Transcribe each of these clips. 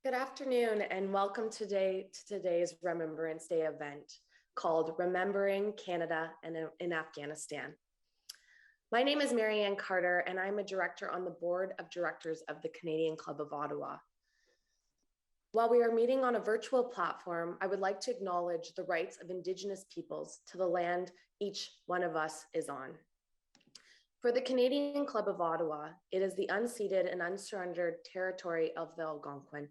Good afternoon and welcome to today's Remembrance Day event called Remembering Canada and in Afghanistan. My name is Marianne Carter and I'm a director on the board of directors of the Canadian Club of Ottawa. While we are meeting on a virtual platform, I would like to acknowledge the rights of Indigenous peoples to the land each one of us is on. For the Canadian Club of Ottawa, it is the unceded and unsurrendered territory of the Algonquin.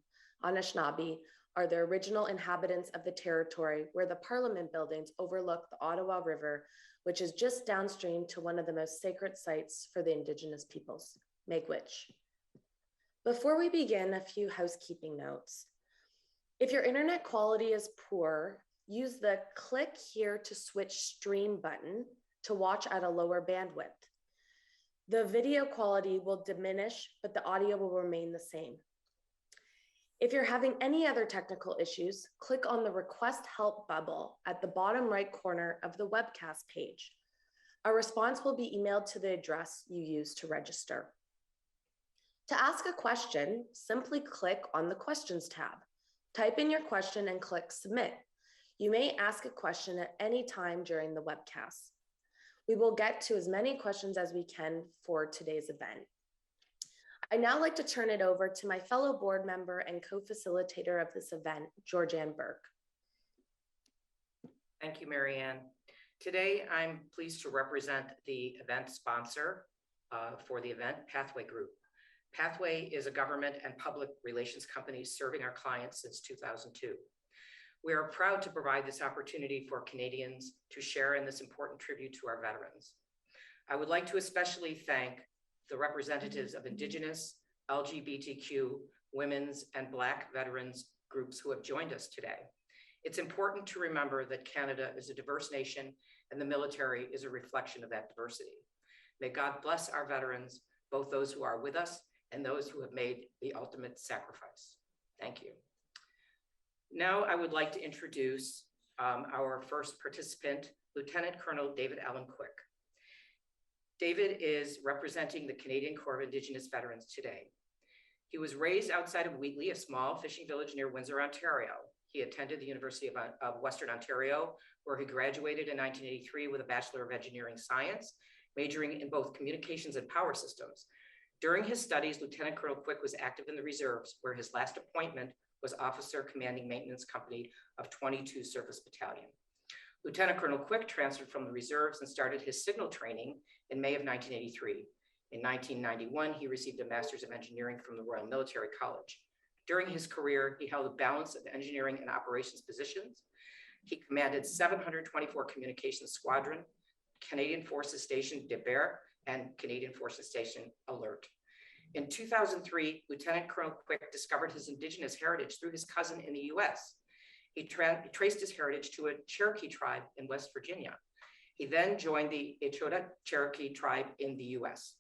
Anishinaabe are the original inhabitants of the territory where the Parliament buildings overlook the Ottawa River, which is just downstream to one of the most sacred sites for the Indigenous peoples, Miigwech. Before we begin, a few housekeeping notes. If your internet quality is poor, use the click here to switch stream button to watch at a lower bandwidth. The video quality will diminish, but the audio will remain the same. If you're having any other technical issues, click on the Request Help bubble at the bottom right corner of the webcast page. A response will be emailed to the address you used to register. To ask a question, simply click on the Questions tab. Type in your question and click Submit. You may ask a question at any time during the webcast. We will get to as many questions as we can for today's event. I'd now like to turn it over to my fellow board member and co-facilitator of this event, Georgianne Burke. Thank you, Marianne. Today, I'm pleased to represent the event sponsor for the event, Pathway Group. Pathway is a government and public relations company serving our clients since 2002. We are proud to provide this opportunity for Canadians to share in this important tribute to our veterans. I would like to especially thank the representatives of Indigenous, LGBTQ, women's, and Black veterans groups who have joined us today. It's important to remember that Canada is a diverse nation and the military is a reflection of that diversity. May God bless our veterans, both those who are with us and those who have made the ultimate sacrifice. Thank you. Now I would like to introduce our first participant, Lieutenant Colonel David Allen Quick. David is representing the Canadian Corps of Indigenous Veterans today. He was raised outside of Wheatley, a small fishing village near Windsor, Ontario. He attended the University of Western Ontario, where he graduated in 1983 with a Bachelor of Engineering Science, majoring in both communications and power systems. During his studies, Lieutenant Colonel Quick was active in the reserves, where his last appointment was Officer Commanding Maintenance Company of 22 Surface Battalion. Lieutenant Colonel Quick transferred from the reserves and started his signal training in May of 1983. In 1991, he received a Master's of Engineering from the Royal Military College. During his career, he held a balance of engineering and operations positions. He commanded 724 Communications Squadron, Canadian Forces Station De Beer, and Canadian Forces Station Alert. In 2003, Lieutenant Colonel Quick discovered his Indigenous heritage through his cousin in the US. He traced his heritage to a Cherokee tribe in West Virginia. He then joined the Echota Cherokee tribe in the US.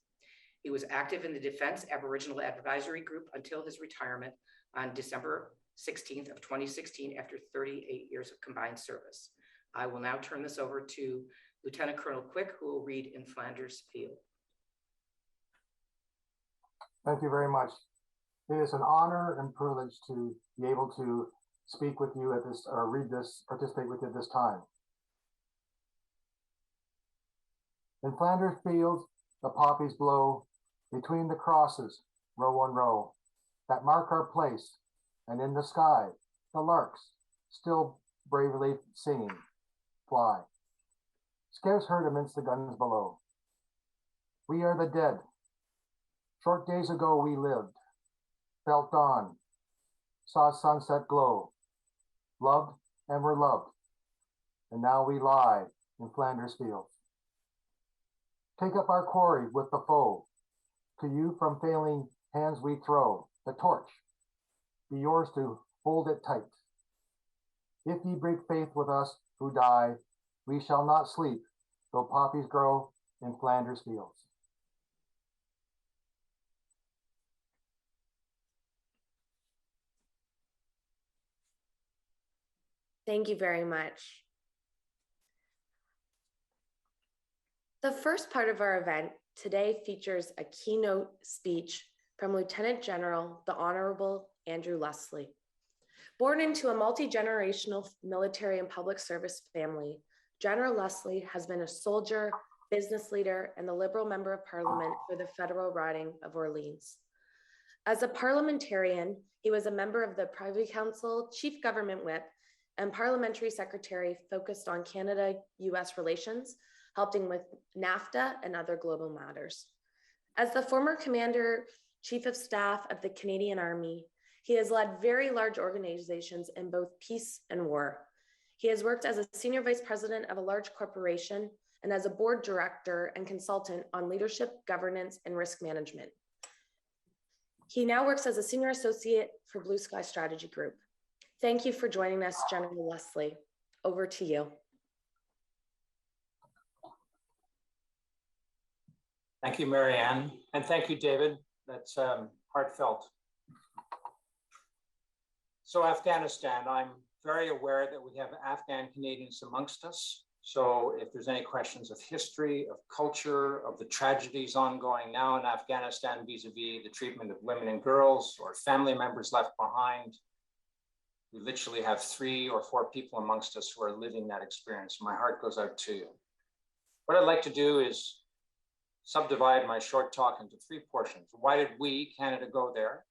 He was active in the Defense Aboriginal Advisory Group until his retirement on December 16th of 2016 after 38 years of combined service. I will now turn this over to Lieutenant Colonel Quick, who will read In Flanders Field. Thank you very much. It is an honor and privilege to be able to speak with you at this, or read this, participate with you at this time. In Flanders fields, the poppies blow between the crosses, row on row, that mark our place, and in the sky, the larks, still bravely singing, fly. Scarce heard amidst the guns below. We are the dead. Short days ago we lived, felt dawn, saw sunset glow, loved and were loved, and now we lie in Flanders fields. Take up our quarry with the foe, to you from failing hands we throw the torch, be yours to hold it tight. If ye break faith with us who die, we shall not sleep, though poppies grow in Flanders fields. Thank you very much. The first part of our event today features a keynote speech from Lieutenant General, the Honorable Andrew Leslie. Born into a multi-generational military and public service family, General Leslie has been a soldier, business leader, and the Liberal Member of Parliament for the federal riding of Orleans. As a parliamentarian, he was a member of the Privy Council, Chief Government Whip, and Parliamentary Secretary focused on Canada-US relations, helping with NAFTA and other global matters. As the former Commander, Chief of Staff of the Canadian Army, he has led very large organizations in both peace and war. He has worked as a senior vice president of a large corporation and as a board director and consultant on leadership, governance, and risk management. He now works as a senior associate for Blue Sky Strategy Group. Thank you for joining us, General Leslie. Over to you. Thank you, Marianne, and thank you, David. That's heartfelt. So Afghanistan, I'm very aware that we have Afghan Canadians amongst us. So if there's any questions of history, of culture, of the tragedies ongoing now in Afghanistan vis-a-vis the treatment of women and girls or family members left behind, we literally have 3 or 4 people amongst us who are living that experience. My heart goes out to you. What I'd like to do is subdivide my short talk into 3 portions. Why did we, Canada, go there?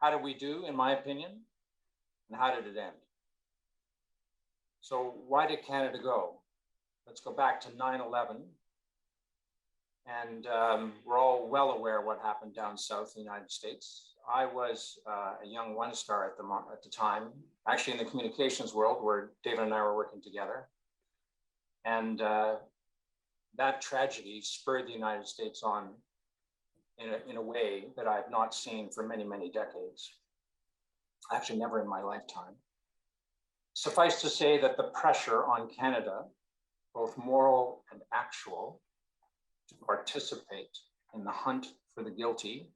How did we do, in my opinion? And how did it end? So why did Canada go? Let's go back to 9/11. And we're all well aware what happened down south in the United States. I was a young one-star at the time, actually in the communications world where David and I were working together. And that tragedy spurred the United States on in a way that I have not seen for many, many decades. Actually, never in my lifetime. Suffice to say that the pressure on Canada, both moral and actual, to participate in the hunt for the guilty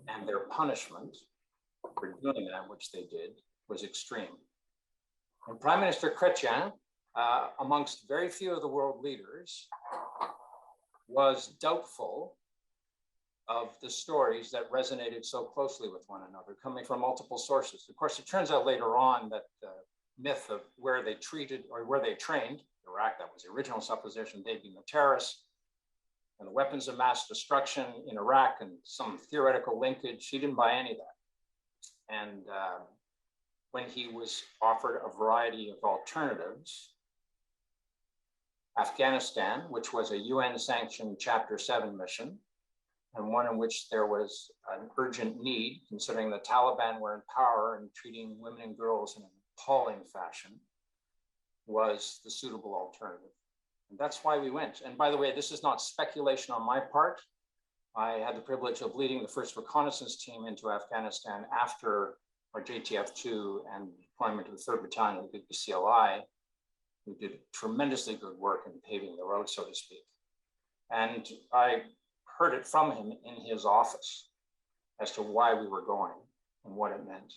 and their punishment for doing that, which they did, was extreme. And Prime Minister Chrétien, amongst very few of the world leaders, was doubtful of the stories that resonated so closely with one another, coming from multiple sources. Of course, it turns out later on that the myth of where they treated or where they trained, Iraq, that was the original supposition, they'd been the terrorists, and the weapons of mass destruction in Iraq and some theoretical linkage, he didn't buy any of that. And when he was offered a variety of alternatives, Afghanistan, which was a UN-sanctioned Chapter 7 mission, and one in which there was an urgent need, considering the Taliban were in power and treating women and girls in an appalling fashion, was the suitable alternative. And that's why we went. And by the way, this is not speculation on my part. I had the privilege of leading the first reconnaissance team into Afghanistan after our JTF-2 and deployment of the 3rd Battalion of the BCLI, who did tremendously good work in paving the road, so to speak. And I heard it from him in his office as to why we were going and what it meant.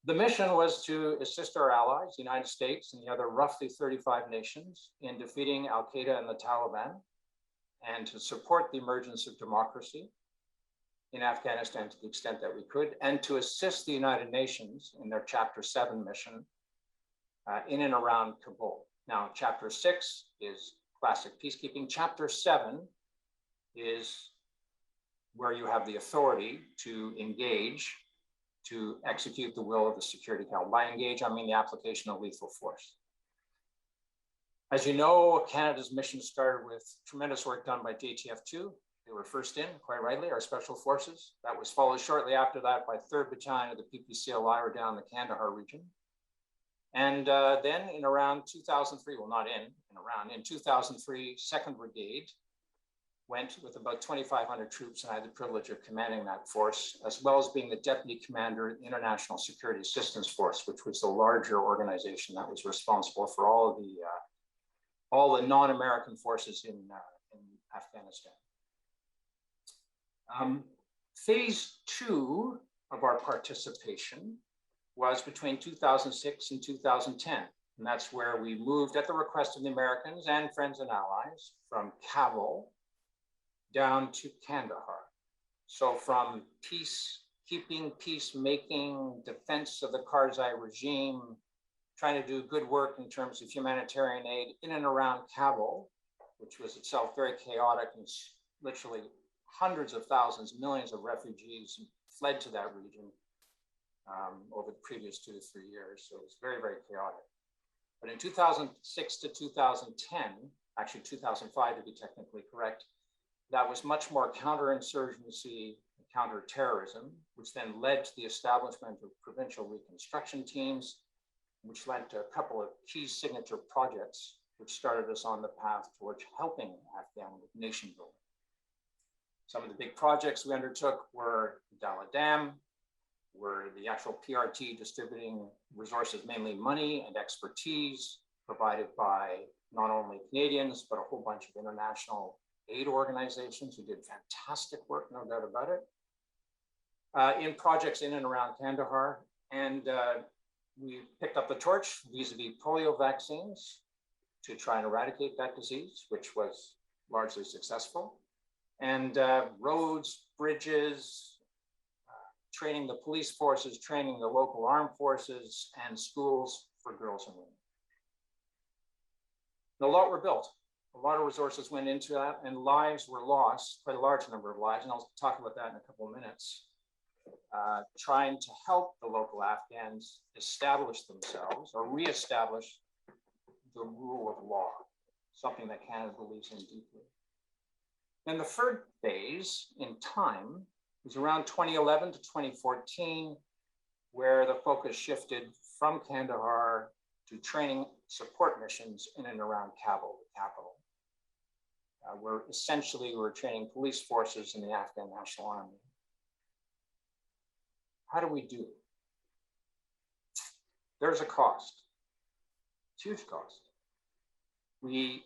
The mission was to assist our allies, the United States and the other roughly 35 nations, in defeating Al-Qaeda and the Taliban, and to support the emergence of democracy in Afghanistan to the extent that we could, and to assist the United Nations in their Chapter 7 mission in and around Kabul. Now, Chapter 6 is classic peacekeeping. Chapter 7 is where you have the authority to engage, to execute the will of the Security Council. By engage, I mean the application of lethal force. As you know, Canada's mission started with tremendous work done by JTF-2. They were first in, quite rightly, our special forces. That was followed shortly after that by 3rd Battalion of the PPCLI, or down the Kandahar region. And then in around 2003, well, not in 2003, 2nd Brigade went with about 2,500 troops, and I had the privilege of commanding that force, as well as being the deputy commander of the International Security Assistance Force, which was the larger organization that was responsible for all the non-American forces in Afghanistan. Phase 2 of our participation was between 2006 and 2010. And that's where we moved at the request of the Americans and friends and allies from Kabul down to Kandahar. So from peace keeping peacemaking, defense of the Karzai regime, trying to do good work in terms of humanitarian aid in and around Kabul, which was itself very chaotic, and literally hundreds of thousands, millions of refugees fled to that region over the previous 2 to 3 years. So it was very, very chaotic. But in 2006 to 2010, actually 2005 to be technically correct, that was much more counterinsurgency, counterterrorism, which then led to the establishment of provincial reconstruction teams, which led to a couple of key signature projects, which started us on the path towards helping Afghan with nation building. Some of the big projects we undertook were Dalla Dam, were the actual PRT distributing resources, mainly money and expertise provided by not only Canadians, but a whole bunch of international aid organizations who did fantastic work, no doubt about it, in projects in and around Kandahar. And we picked up the torch vis-a-vis polio vaccines to try and eradicate that disease, which was largely successful. And roads, bridges, training the police forces, training the local armed forces, and schools for girls and women. And a lot were built. A lot of resources went into that, and lives were lost, quite a large number of lives, and I'll talk about that in a couple of minutes, trying to help the local Afghans establish themselves or reestablish the rule of law, something that Canada believes in deeply. And the third phase in time was around 2011 to 2014, where the focus shifted from Kandahar to training support missions in and around Kabul, the capital. Where essentially we're training police forces in the Afghan National Army. How do we do it? There's a cost, huge cost. We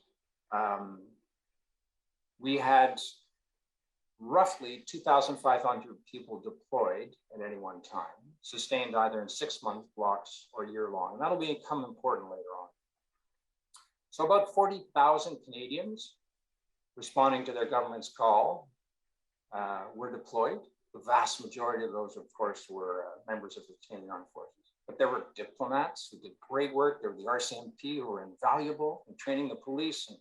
had roughly 2,500 people deployed at any one time, sustained either in 6-month blocks or year-long. And that'll become important later on. So about 40,000 Canadians responding to their government's call were deployed. The vast majority of those, of course, were members of the Canadian Armed Forces. But there were diplomats who did great work. There were the RCMP who were invaluable in training the police and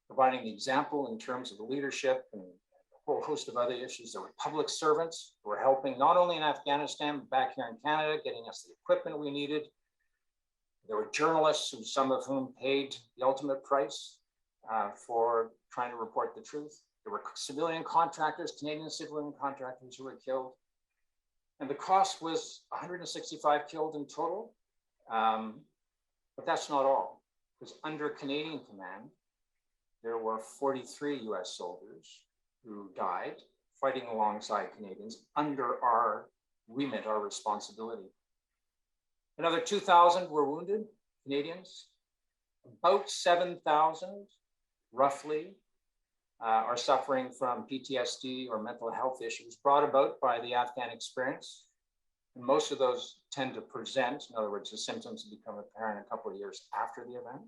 providing the example in terms of the leadership and a whole host of other issues. There were public servants who were helping not only in Afghanistan, but back here in Canada, getting us the equipment we needed. There were journalists, some of whom paid the ultimate price for trying to report the truth. There were civilian contractors, Canadian civilian contractors who were killed. And the cost was 165 killed in total. But that's not all, because under Canadian command, there were 43 US soldiers who died fighting alongside Canadians under our remit, our responsibility. Another 2,000 were wounded, Canadians. About 7,000, roughly, are suffering from PTSD or mental health issues brought about by the Afghan experience. And most of those tend to present, in other words, the symptoms become apparent a couple of years after the event.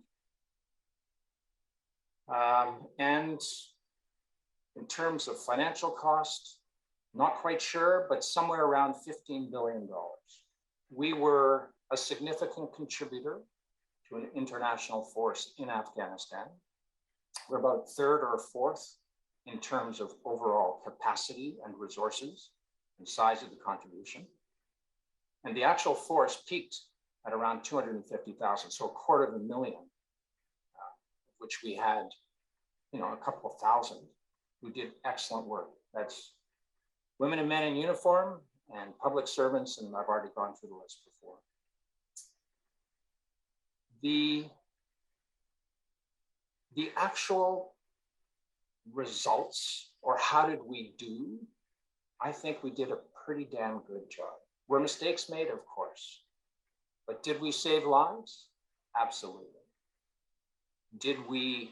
And in terms of financial cost, not quite sure, but somewhere around $15 billion. We were a significant contributor to an international force in Afghanistan. We're about third or fourth in terms of overall capacity and resources and size of the contribution. And the actual force peaked at around 250,000, so 250,000, which we had, a couple of thousand who did excellent work. That's women and men in uniform and public servants, and I've already gone through the list before. The actual results, or how did we do, I think we did a pretty damn good job. Were mistakes made? Of course. But did we save lives? Absolutely. Did we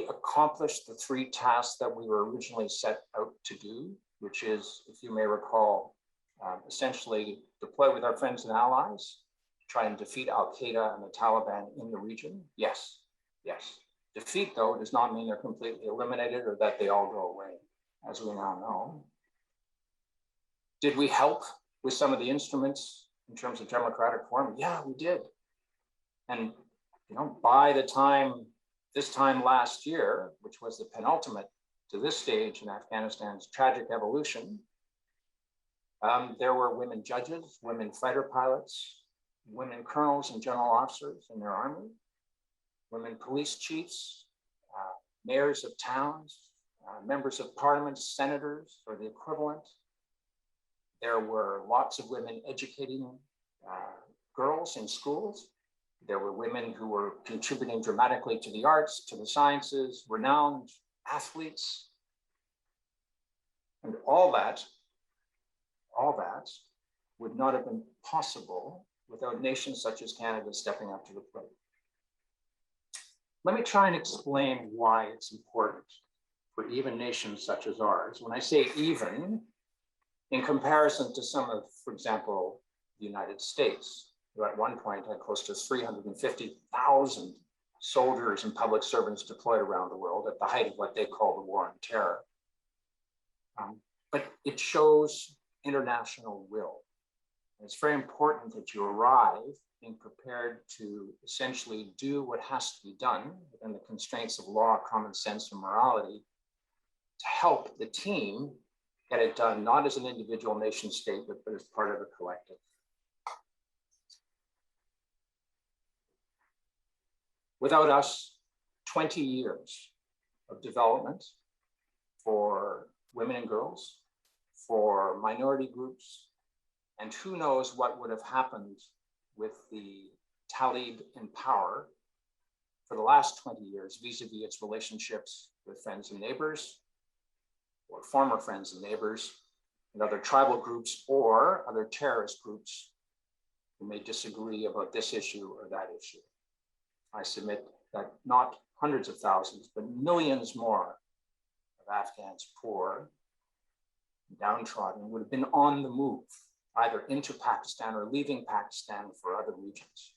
accomplish the 3 tasks that we were originally set out to do, which is, if you may recall, essentially deploy with our friends and allies, try and defeat Al-Qaeda and the Taliban in the region? Yes, yes. Defeat, though, does not mean they're completely eliminated or that they all go away, as we now know. Did we help with some of the instruments in terms of democratic form? Yeah, we did. And by the time, this time last year, which was the penultimate to this stage in Afghanistan's tragic evolution, there were women judges, women fighter pilots, women colonels and general officers in their army, women police chiefs, mayors of towns, members of parliament, senators, or the equivalent. There were lots of women educating girls in schools. There were women who were contributing dramatically to the arts, to the sciences, renowned athletes. And all that would not have been possible without nations such as Canada stepping up to the plate. Let me try and explain why it's important for even nations such as ours. When I say even, in comparison to some of, for example, the United States, who at one point had close to 350,000 soldiers and public servants deployed around the world at the height of what they call the war on terror. But it shows international will. It's very important that you arrive being prepared to essentially do what has to be done within the constraints of law, common sense, and morality to help the team get it done, not as an individual nation state, but as part of a collective. Without us, 20 years of development for women and girls, for minority groups, and who knows what would have happened with the Talib in power for the last 20 years vis-a-vis its relationships with friends and neighbors, or former friends and neighbors, and other tribal groups or other terrorist groups who may disagree about this issue or that issue. I submit that not hundreds of thousands, but millions more of Afghans, poor, downtrodden, would have been on the move, either into Pakistan or leaving Pakistan for other regions.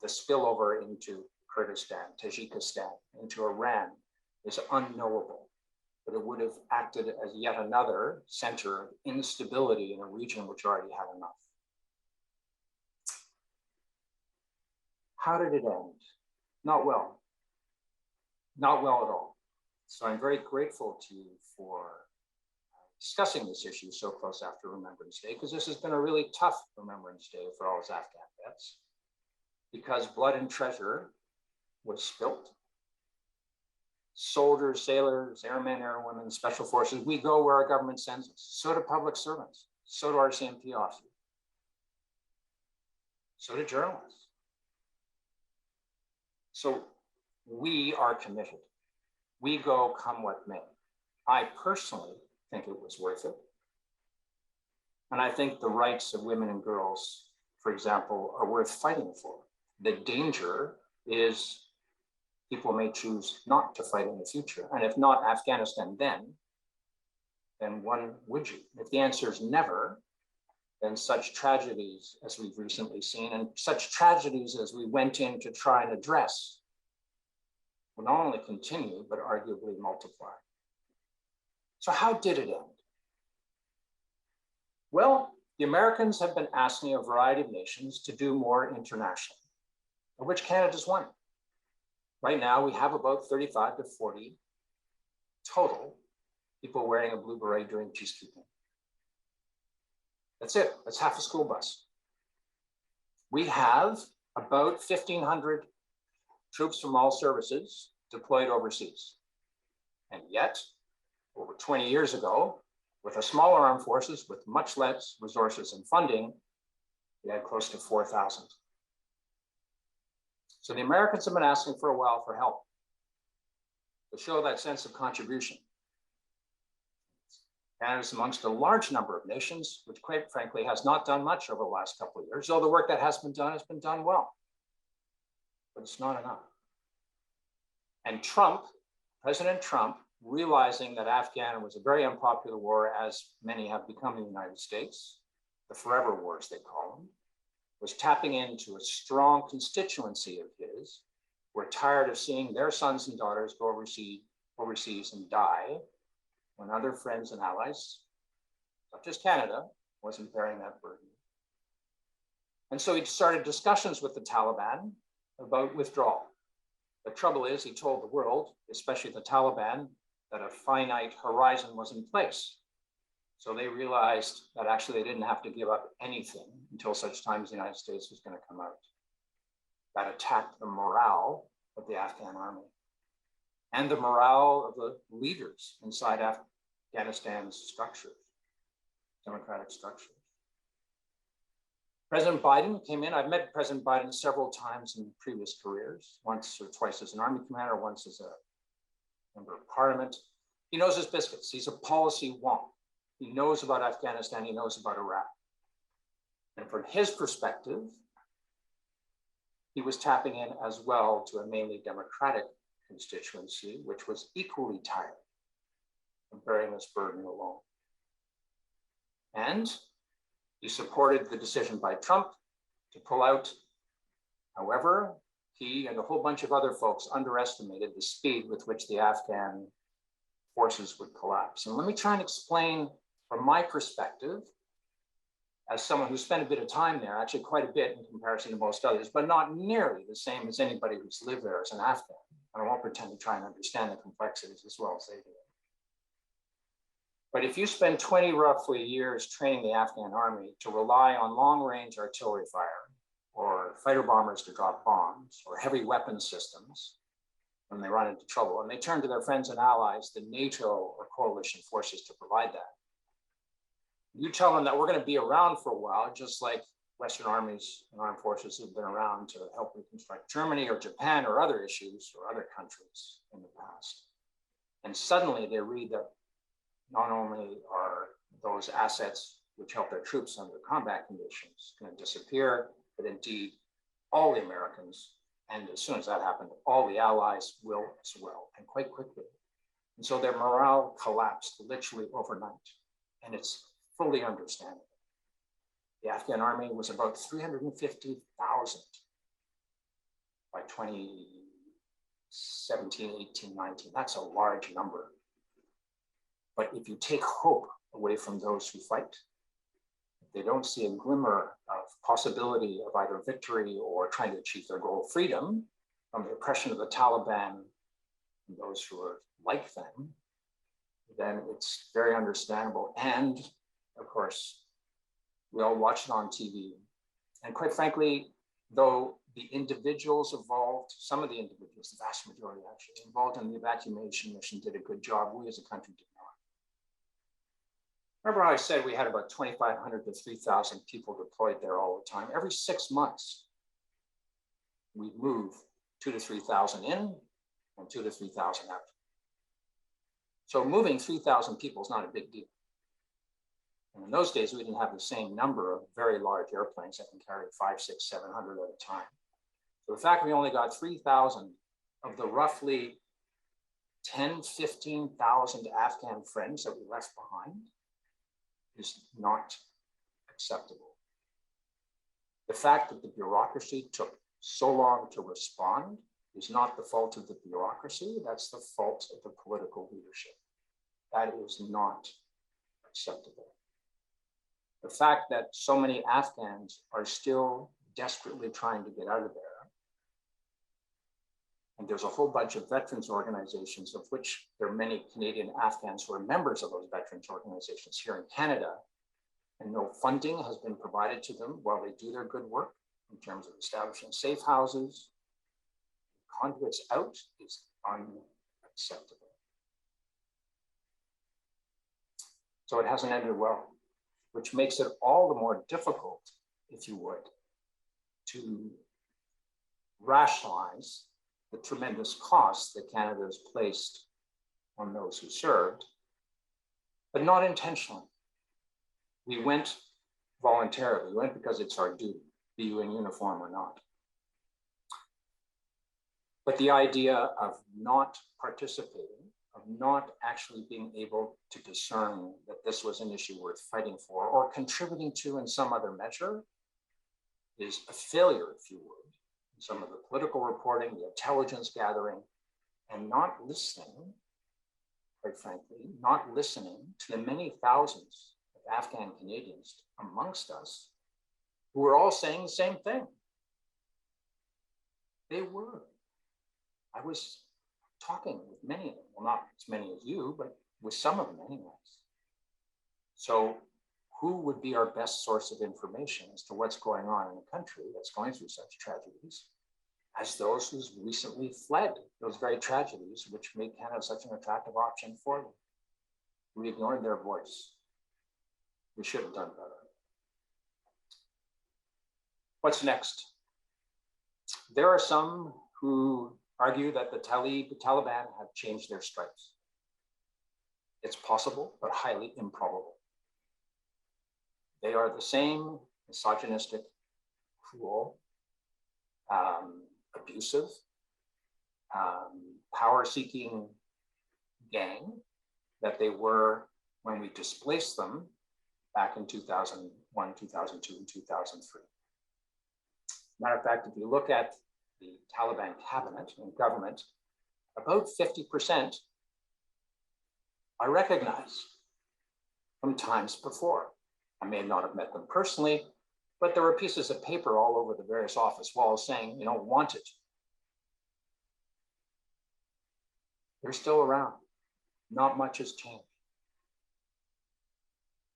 The spillover into Kurdistan, Tajikistan, into Iran is unknowable, but it would have acted as yet another center of instability in a region which already had enough. How did it end? Not well. Not well at all. So I'm very grateful to you for discussing this issue so close after Remembrance Day, because this has been a really tough Remembrance Day for all his Afghan vets, because blood and treasure was spilt. Soldiers, sailors, airmen, airwomen, special forces, we go where our government sends us. So do public servants. So do our CMP officers. So do journalists. So we are committed. We go come what may. I personally think it was worth it. And I think the rights of women and girls, for example, are worth fighting for. The danger is people may choose not to fight in the future. And if not Afghanistan then when would you? If the answer is never, then such tragedies as we've recently seen and such tragedies as we went in to try and address will not only continue, but arguably multiply. So how did it end? Well, the Americans have been asking a variety of nations to do more internationally, of which Canada's one. Right now, we have about 35 to 40 total people wearing a blue beret during peacekeeping. That's it. That's half a school bus. We have about 1,500 troops from all services deployed overseas. And yet, over 20 years ago, with a smaller armed forces with much less resources and funding, we had close to 4,000. So the Americans have been asking for a while for help to show that sense of contribution. Canada is amongst a large number of nations, which quite frankly has not done much over the last couple of years, though the work that has been done well. But it's not enough. And President Trump, realizing that Afghanistan was a very unpopular war, as many have become in the United States, the forever wars they call them, was tapping into a strong constituency of his, who were tired of seeing their sons and daughters go overseas and die when other friends and allies not just Canada, wasn't bearing that burden. And so he started discussions with the Taliban about withdrawal. The trouble is, he told the world, especially the Taliban, that a finite horizon was in place. So they realized that actually they didn't have to give up anything until such time as the United States was going to come out. That attacked the morale of the Afghan army and the morale of the leaders inside Afghanistan's structures, democratic structures. President Biden came in. I've met President Biden several times in previous careers, once or twice as an army commander, once as a member of parliament. He knows his biscuits. He's a policy wonk. He knows about Afghanistan. He knows about Iraq. And from his perspective, he was tapping in as well to a mainly Democratic constituency, which was equally tired of bearing this burden alone. And he supported the decision by Trump to pull out. However, he and a whole bunch of other folks underestimated the speed with which the Afghan forces would collapse. And let me try and explain from my perspective, as someone who spent a bit of time there, actually quite a bit in comparison to most others, but not nearly the same as anybody who's lived there as an Afghan. And I won't pretend to try and understand the complexities as well as they do. But if you spend 20 roughly years training the Afghan army to rely on long-range artillery fire, or fighter bombers to drop bombs, or heavy weapon systems when they run into trouble, and they turn to their friends and allies, the NATO or coalition forces, to provide that. You tell them that we're going to be around for a while, just like Western armies and armed forces have been around to help reconstruct Germany or Japan or other issues or other countries in the past. And suddenly they read that not only are those assets which help their troops under combat conditions going to disappear, but indeed all the Americans, and as soon as that happened, all the allies will as well, and quite quickly. And so their morale collapsed literally overnight, and it's fully understandable. The Afghan army was about 350,000 by 2017, 18, 19. That's a large number. But if you take hope away from those who fight, if they don't see a glimmer of possibility of either victory or trying to achieve their goal of freedom from the oppression of the Taliban and those who are like them, then it's very understandable. And of course, we all watch it on TV. And quite frankly, though the individuals involved, some of the individuals, the vast majority actually, involved in the evacuation mission did a good job, we as a country did not. Remember how I said we had about 2,500 to 3,000 people deployed there all the time? Every 6 months, we'd move 2,000 to 3,000 in and 2,000 to 3,000 out. So moving 3,000 people is not a big deal. And in those days, we didn't have the same number of very large airplanes that can carry 500, 600, 700 at a time. So the fact we only got 3,000 of the roughly 10, 15,000 Afghan friends that we left behind is not acceptable. The fact that the bureaucracy took so long to respond is not the fault of the bureaucracy, that's the fault of the political leadership. That is not acceptable. The fact that so many Afghans are still desperately trying to get out of there, and there's a whole bunch of veterans organizations, of which there are many Canadian Afghans who are members of those veterans organizations here in Canada, and no funding has been provided to them while they do their good work in terms of establishing safe houses. Conduits out is unacceptable. So it hasn't ended well, which makes it all the more difficult, if you would, to rationalize the tremendous costs that Canada has placed on those who served, but not intentionally. We went voluntarily. We went because it's our duty, be you in uniform or not. But the idea of not participating, of not actually being able to discern that this was an issue worth fighting for or contributing to in some other measure is a failure, if you would, in some of the political reporting, the intelligence gathering, and not listening, quite frankly, not listening to the many thousands of Afghan Canadians amongst us who were all saying the same thing. They were. I was talking with many of them, well, not as many as you, but with some of them anyways. So who would be our best source of information as to what's going on in a country that's going through such tragedies as those who's recently fled those very tragedies, which make Canada such an attractive option for them? We ignored their voice. We should have done better. What's next? There are some who argue that the Taliban have changed their stripes. It's possible, but highly improbable. They are the same misogynistic, cruel, abusive, power-seeking gang that they were when we displaced them back in 2001, 2002, and 2003. Matter of fact, if you look at the Taliban cabinet and government, about 50% I recognize from times before. I may not have met them personally, but there were pieces of paper all over the various office walls saying, you know, wanted. They're still around. Not much has changed.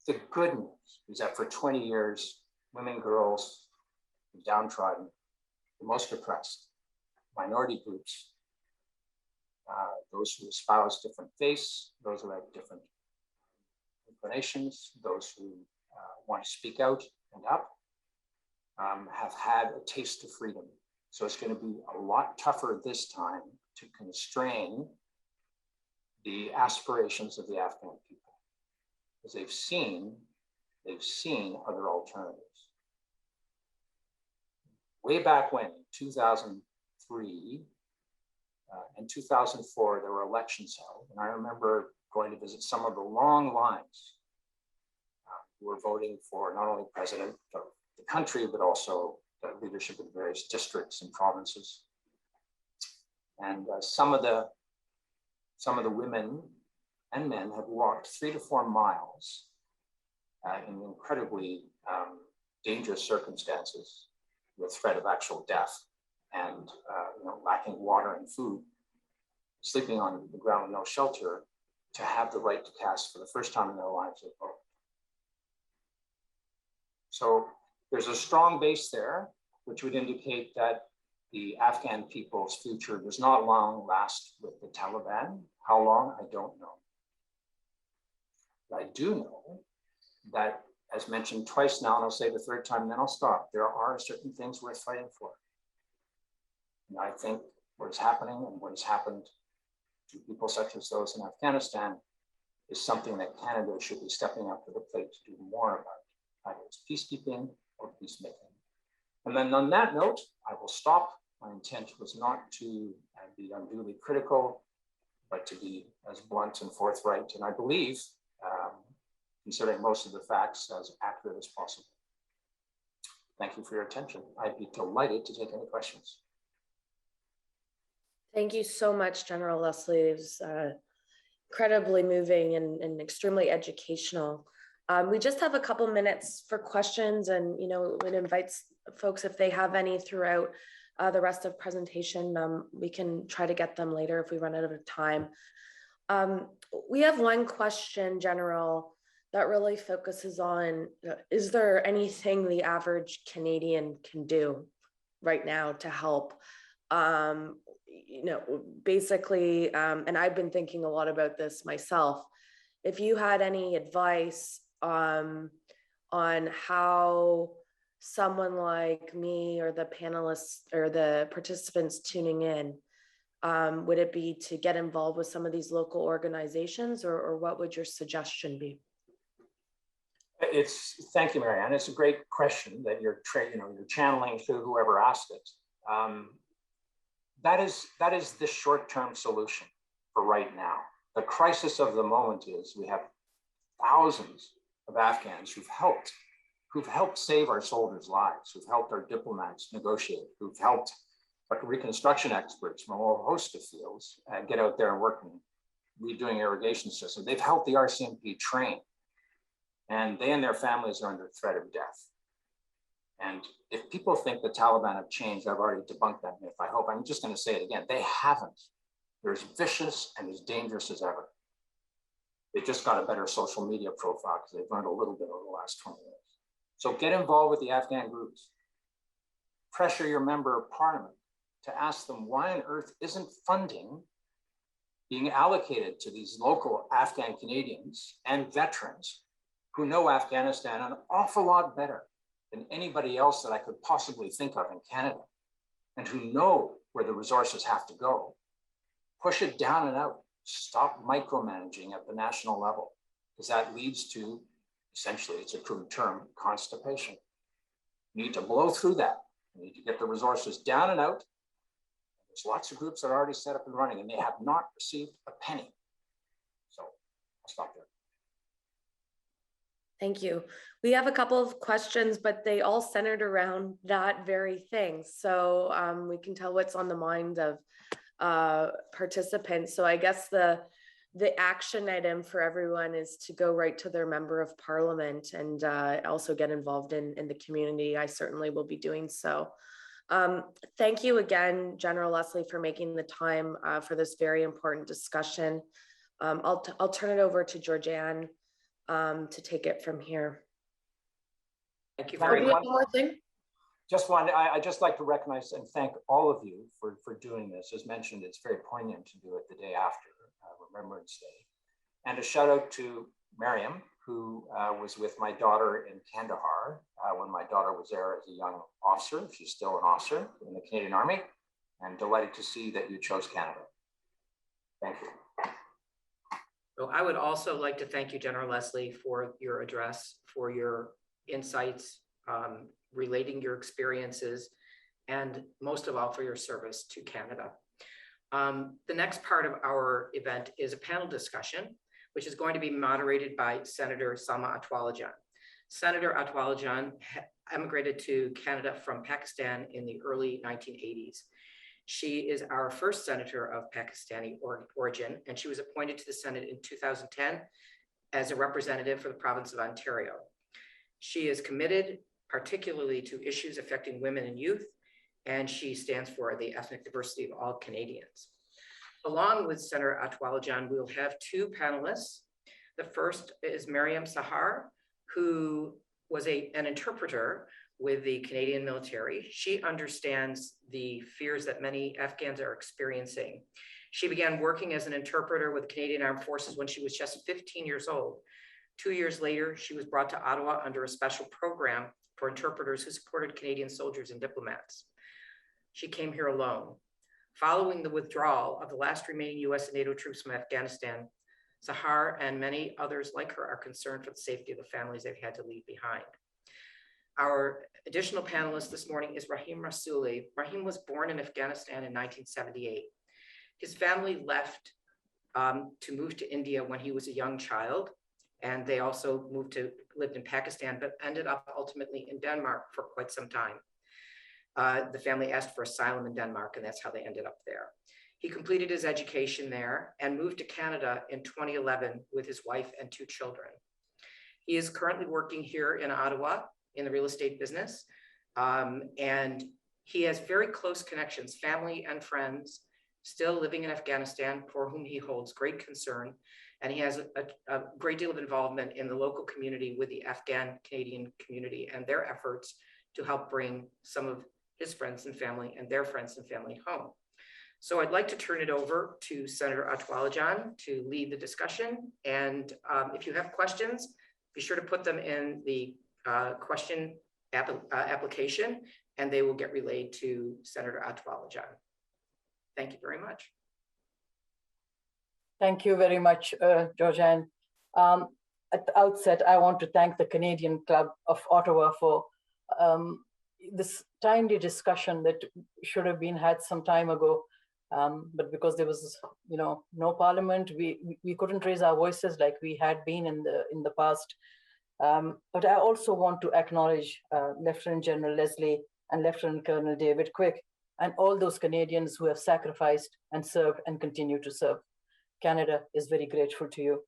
The good news is that for 20 years, women, girls, the downtrodden, the most oppressed, minority groups, those who espouse different faiths, those who have different inclinations, those who want to speak out and up, have had a taste of freedom. So it's going to be a lot tougher this time to constrain the aspirations of the Afghan people, because they've seen other alternatives. Way back when, 2003 and 2004, there were elections held, and I remember going to visit some of the long lines who were voting for not only president of the country, but also the leadership of the various districts and provinces. And some of the women and men have walked 3 to 4 miles in incredibly dangerous circumstances, with threat of actual death and lacking water and food, sleeping on the ground with no shelter, to have the right to cast for the first time in their lives a vote. So there's a strong base there, which would indicate that the Afghan people's future does not long last with the Taliban. How long, I don't know. But I do know that, as mentioned twice now, and I'll say the third time, then I'll stop, there are certain things worth fighting for. And I think what is happening and what has happened to people such as those in Afghanistan is something that Canada should be stepping up to the plate to do more about, either it's peacekeeping or peacemaking. And then on that note, I will stop. My intent was not to be unduly critical, but to be as blunt and forthright, and I believe, considering most of the facts, as accurate as possible. Thank you for your attention. I'd be delighted to take any questions. Thank you so much, General Leslie. It was incredibly moving and extremely educational. We just have a couple minutes for questions, and it invites folks, if they have any throughout the rest of presentation, we can try to get them later if we run out of time. We have one question, General, that really focuses on, is there anything the average Canadian can do right now to help? Basically, and I've been thinking a lot about this myself. If you had any advice on how someone like me or the panelists or the participants tuning in, would it be to get involved with some of these local organizations, or what would your suggestion be? Thank you, Marianne. It's a great question that you're channeling through whoever asked it. That is the short-term solution for right now. The crisis of the moment is we have thousands of Afghans who've helped save our soldiers' lives, who've helped our diplomats negotiate, who've helped our reconstruction experts from a whole host of fields get out there and work in redoing irrigation systems. They've helped the RCMP train. and they and their families are under threat of death. And if people think the Taliban have changed, I've already debunked that myth, I hope. I'm just going to say it again. They haven't. They're as vicious and as dangerous as ever. They just got a better social media profile because they've learned a little bit over the last 20 years. So get involved with the Afghan groups. Pressure your member of parliament to ask them why on earth isn't funding being allocated to these local Afghan Canadians and veterans who know Afghanistan an awful lot better than anybody else that I could possibly think of in Canada, and who know where the resources have to go. Push it down and out. Stop micromanaging at the national level, because that leads to, essentially, it's a crude term, constipation. You need to blow through that. You need to get the resources down and out. There's lots of groups that are already set up and running, and they have not received a penny. So I'll stop there. Thank you. We have a couple of questions, but they all centered around that very thing. So we can tell what's on the mind of participants. So I guess the action item for everyone is to go right to their member of parliament and also get involved in the community. I certainly will be doing so. Thank you again, General Leslie, for making the time for this very important discussion. I'll turn it over to Georgianne to take it from here. Thank you very much. One more thing. I'd just like to recognize and thank all of you for doing this. As mentioned, it's very poignant to do it the day after Remembrance Day. And a shout out to Miriam, who was with my daughter in Kandahar when my daughter was there as a young officer. She's still an officer in the Canadian Army, and delighted to see that you chose Canada. Thank you. So I would also like to thank you, General Leslie, for your address, for your insights, relating your experiences, and most of all for your service to Canada. The next part of our event is a panel discussion, which is going to be moderated by Senator Salma Ataullahjan. Senator Ataullahjan emigrated to Canada from Pakistan in the early 1980s. She is our first senator of Pakistani origin, and she was appointed to the Senate in 2010 as a representative for the province of Ontario. She is committed particularly to issues affecting women and youth, and she stands for the ethnic diversity of all Canadians. Along with Senator Ataullahjan, we'll have two panelists. The first is Miriam Sahar, who was an interpreter with the Canadian military. She understands the fears that many Afghans are experiencing. She began working as an interpreter with the Canadian Armed Forces when she was just 15 years old. 2 years later, she was brought to Ottawa under a special program for interpreters who supported Canadian soldiers and diplomats. She came here alone. Following the withdrawal of the last remaining US and NATO troops from Afghanistan, Sahar and many others like her are concerned for the safety of the families they've had to leave behind. Our additional panelist this morning is Rahim Rasuli. Rahim was born in Afghanistan in 1978. His family left to move to India when he was a young child, and they also lived in Pakistan, but ended up ultimately in Denmark for quite some time. The family asked for asylum in Denmark, and that's how they ended up there. He completed his education there and moved to Canada in 2011 with his wife and 2 children. He is currently working here in Ottawa in the real estate business, and he has very close connections, family and friends, still living in Afghanistan, for whom he holds great concern, and he has a great deal of involvement in the local community with the Afghan Canadian community and their efforts to help bring some of his friends and family and their friends and family home. So I'd like to turn it over to Senator Ataullahjan to lead the discussion. And if you have questions, be sure to put them in the question application, and they will get relayed to Senator Ataullahjan. Thank you very much. Thank you very much, Georgianne. At the outset, I want to thank the Canadian Club of Ottawa for this timely discussion that should have been had some time ago. But because there was, no parliament, we couldn't raise our voices like we had been in the past. But I also want to acknowledge Lieutenant General Leslie and Lieutenant Colonel David Quick and all those Canadians who have sacrificed and served and continue to serve. Canada is very grateful to you.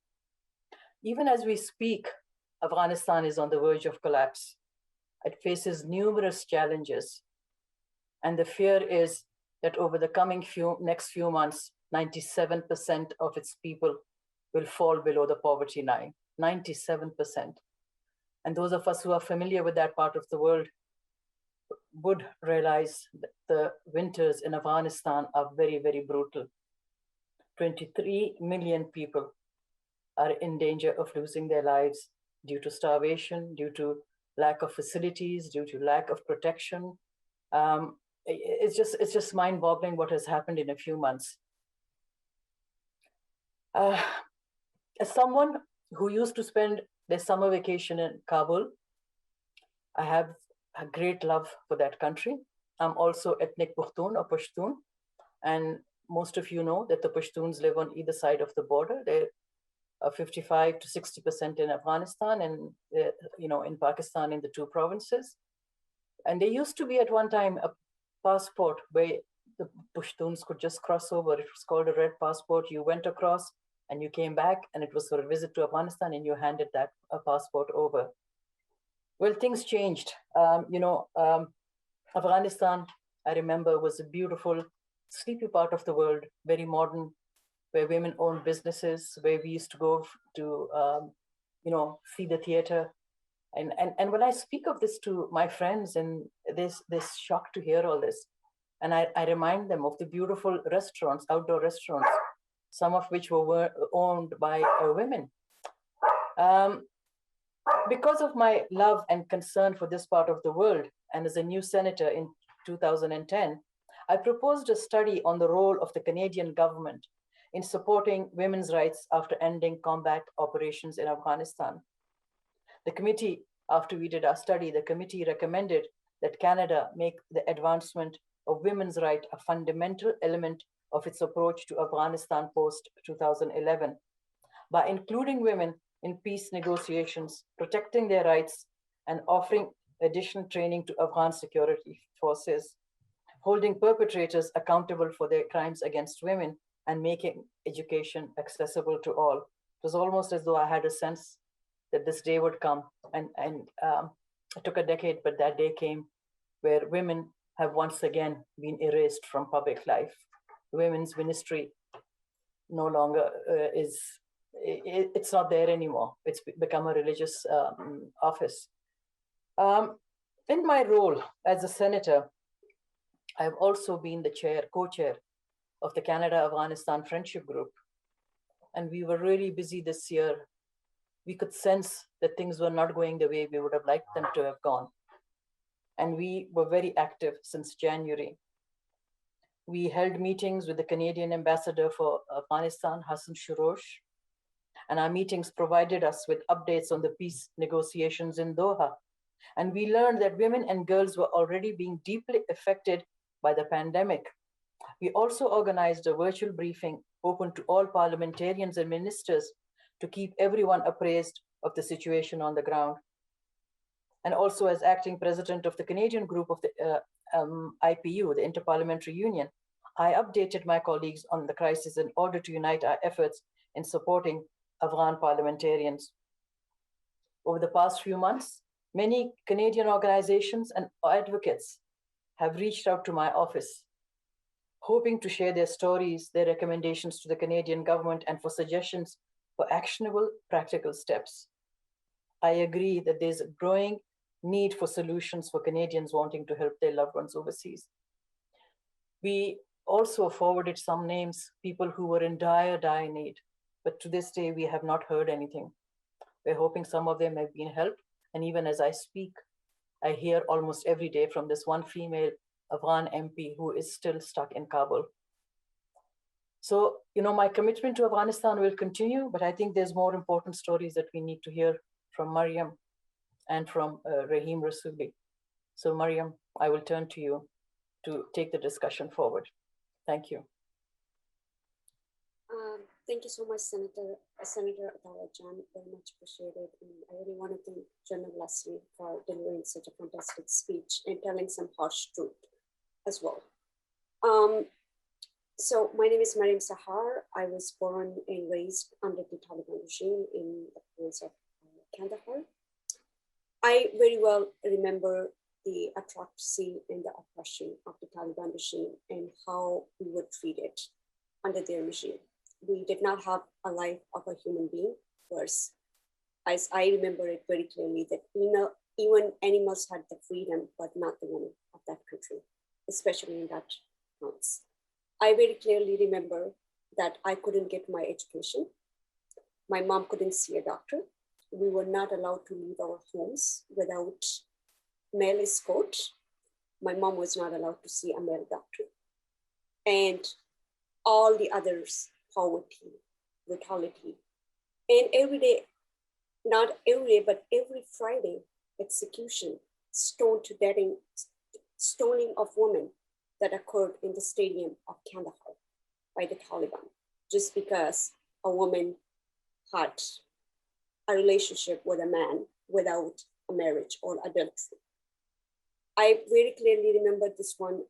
Even as we speak, Afghanistan is on the verge of collapse. It faces numerous challenges. And the fear is that over the coming next few months, 97% of its people will fall below the poverty line, 97%. And those of us who are familiar with that part of the world would realize that the winters in Afghanistan are very, very brutal. 23 million people are in danger of losing their lives due to starvation, due to lack of facilities, due to lack of protection. It's just mind-boggling what has happened in a few months. As someone who used to spend their summer vacation in Kabul, I have a great love for that country. I'm also ethnic Pushtun or Pashtun, and most of you know that the Pashtuns live on either side of the border. They're 55 to 60% in Afghanistan, and in Pakistan in the two provinces. And there used to be at one time a passport where the Pashtuns could just cross over. It was called a red passport. You went across and you came back, and it was for a visit to Afghanistan, and you handed that passport over. Well, things changed. Afghanistan, I remember, was a beautiful, sleepy part of the world, very modern, where women owned businesses, where we used to go to, see the theater. And when I speak of this to my friends, and there's shock to hear all this, and I remind them of the beautiful restaurants, outdoor restaurants, some of which were owned by women. Because of my love and concern for this part of the world, and as a new senator in 2010, I proposed a study on the role of the Canadian government in supporting women's rights after ending combat operations in Afghanistan. The committee, after we did our study, the committee recommended that Canada make the advancement of women's rights a fundamental element of its approach to Afghanistan post-2011 by including women in peace negotiations, protecting their rights, and offering additional training to Afghan security forces, holding perpetrators accountable for their crimes against women, and making education accessible to all. It was almost as though I had a sense that this day would come, and it took a decade, but that day came, where women have once again been erased from public life. Women's ministry no longer it's not there anymore. It's become a religious office. In my role as a senator, I've also been the co-chair of the Canada-Afghanistan Friendship Group. And we were really busy this year. We could sense that things were not going the way we would have liked them to have gone. And we were very active since January. We held meetings with the Canadian ambassador for Afghanistan, Hassan Shurosh, and our meetings provided us with updates on the peace negotiations in Doha. And we learned that women and girls were already being deeply affected by the pandemic. We also organized a virtual briefing open to all parliamentarians and ministers to keep everyone appraised of the situation on the ground. And also, as acting president of the Canadian group of the IPU, the Interparliamentary Union, I updated my colleagues on the crisis in order to unite our efforts in supporting Afghan parliamentarians. Over the past few months, many Canadian organizations and advocates have reached out to my office, hoping to share their stories, their recommendations to the Canadian government, and for suggestions for actionable, practical steps. I agree that there's a growing need for solutions for Canadians wanting to help their loved ones overseas. We also forwarded some names, people who were in dire need, but to this day, we have not heard anything. We're hoping some of them have been helped, and even as I speak, I hear almost every day from this one female Afghan MP who is still stuck in Kabul. So, my commitment to Afghanistan will continue, but I think there's more important stories that we need to hear from Mariam and from Rahim Rasuli. So Mariam, I will turn to you to take the discussion forward. Thank you. Thank you so much, Senator Ataullahjan, very much appreciated. And I really want to thank General Leslie for delivering such a fantastic speech and telling some harsh truth as well. So my name is Mariam Sahar. I was born and raised under the Taliban regime in the province of Kandahar. I very well remember the atrocity and the oppression of the Taliban regime and how we were treated under their regime. We did not have a life of a human being. Worse, as I remember it very clearly, that even animals had the freedom, but not the women of that country, especially in that months. I very clearly remember that I couldn't get my education. My mom couldn't see a doctor. We were not allowed to leave our homes without male escort. My mom was not allowed to see a male doctor. And all the others, poverty, brutality. And every day, not every day, but every Friday, execution, stoning of women that occurred in the stadium of Kandahar by the Taliban, just because a woman had a relationship with a man without a marriage or adultery. I very clearly remember this one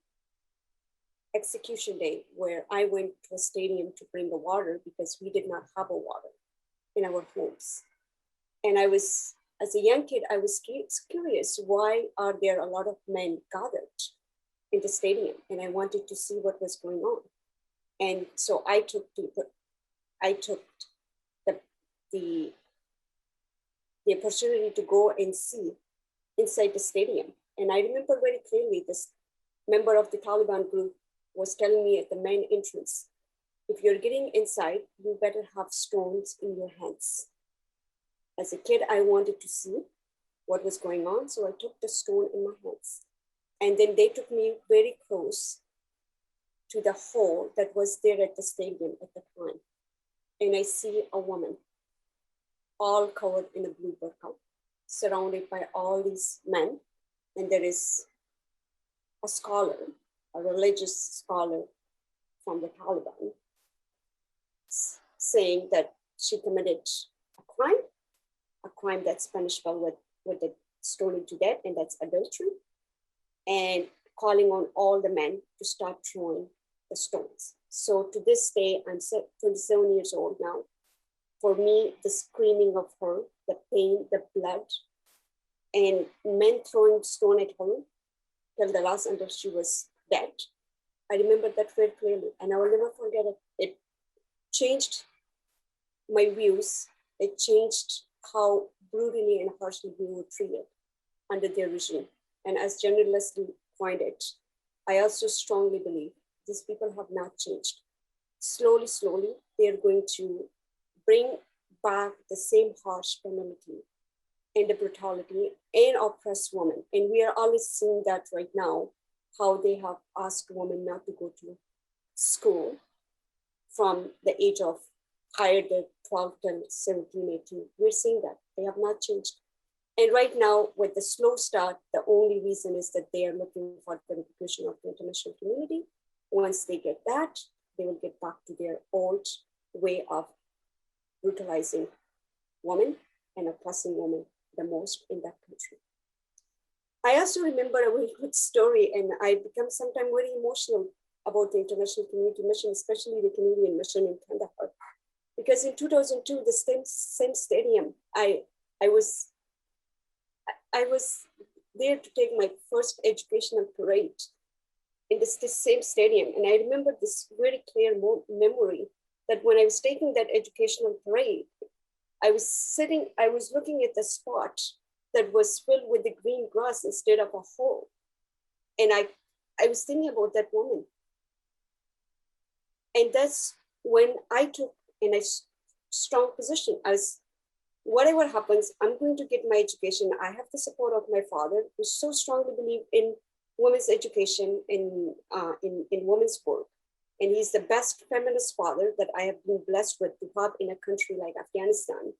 execution day where I went to a stadium to bring the water because we did not have a water in our homes. And I was, as a young kid, I was curious, why are there a lot of men gathered in the stadium? And I wanted to see what was going on. And so I took the opportunity to go and see inside the stadium. And I remember very clearly this member of the Taliban group was telling me at the main entrance, if you're getting inside, you better have stones in your hands. As a kid, I wanted to see what was going on. So I took the stone in my hands. And then they took me very close to the hole that was there at the stadium at the time. And I see a woman all covered in a blue burqa, surrounded by all these men. And there is a scholar, a religious scholar from the Taliban, saying that she committed a crime that's punishable with the stoning to death, and that's adultery, and calling on all the men to start throwing the stones. So to this day, I'm 27 years old now. For me, the screaming of her, the pain, the blood, and men throwing stone at her till the last until she was dead. I remember that very clearly, and I will never forget it. It changed my views. It changed how brutally and harshly we were treated under their regime. And as General Leslie pointed, I also strongly believe these people have not changed. Slowly, they are going to bring back the same harsh penalty and the brutality and oppress women. And we are always seeing that right now, how they have asked women not to go to school from the age of higher than 12 till 17, 18. We're seeing that they have not changed. And right now, with the slow start, the only reason is that they are looking for the recognition of the international community. Once they get that, they will get back to their old way of brutalizing women and oppressing women the most in that country. I also remember a very good story, and I become sometimes very emotional about the international community mission, especially the Canadian mission in Kandahar. Because in 2002, the same stadium, I was there to take my first educational parade in this same stadium. And I remember this very clear memory that when I was taking that educational parade, I was looking at the spot that was filled with the green grass instead of a hole. And I was thinking about that woman. And that's when I took in a strong position as whatever happens, I'm going to get my education. I have the support of my father, who so strongly believed in women's education in women's work. And he's the best feminist father that I have been blessed with to have in a country like Afghanistan.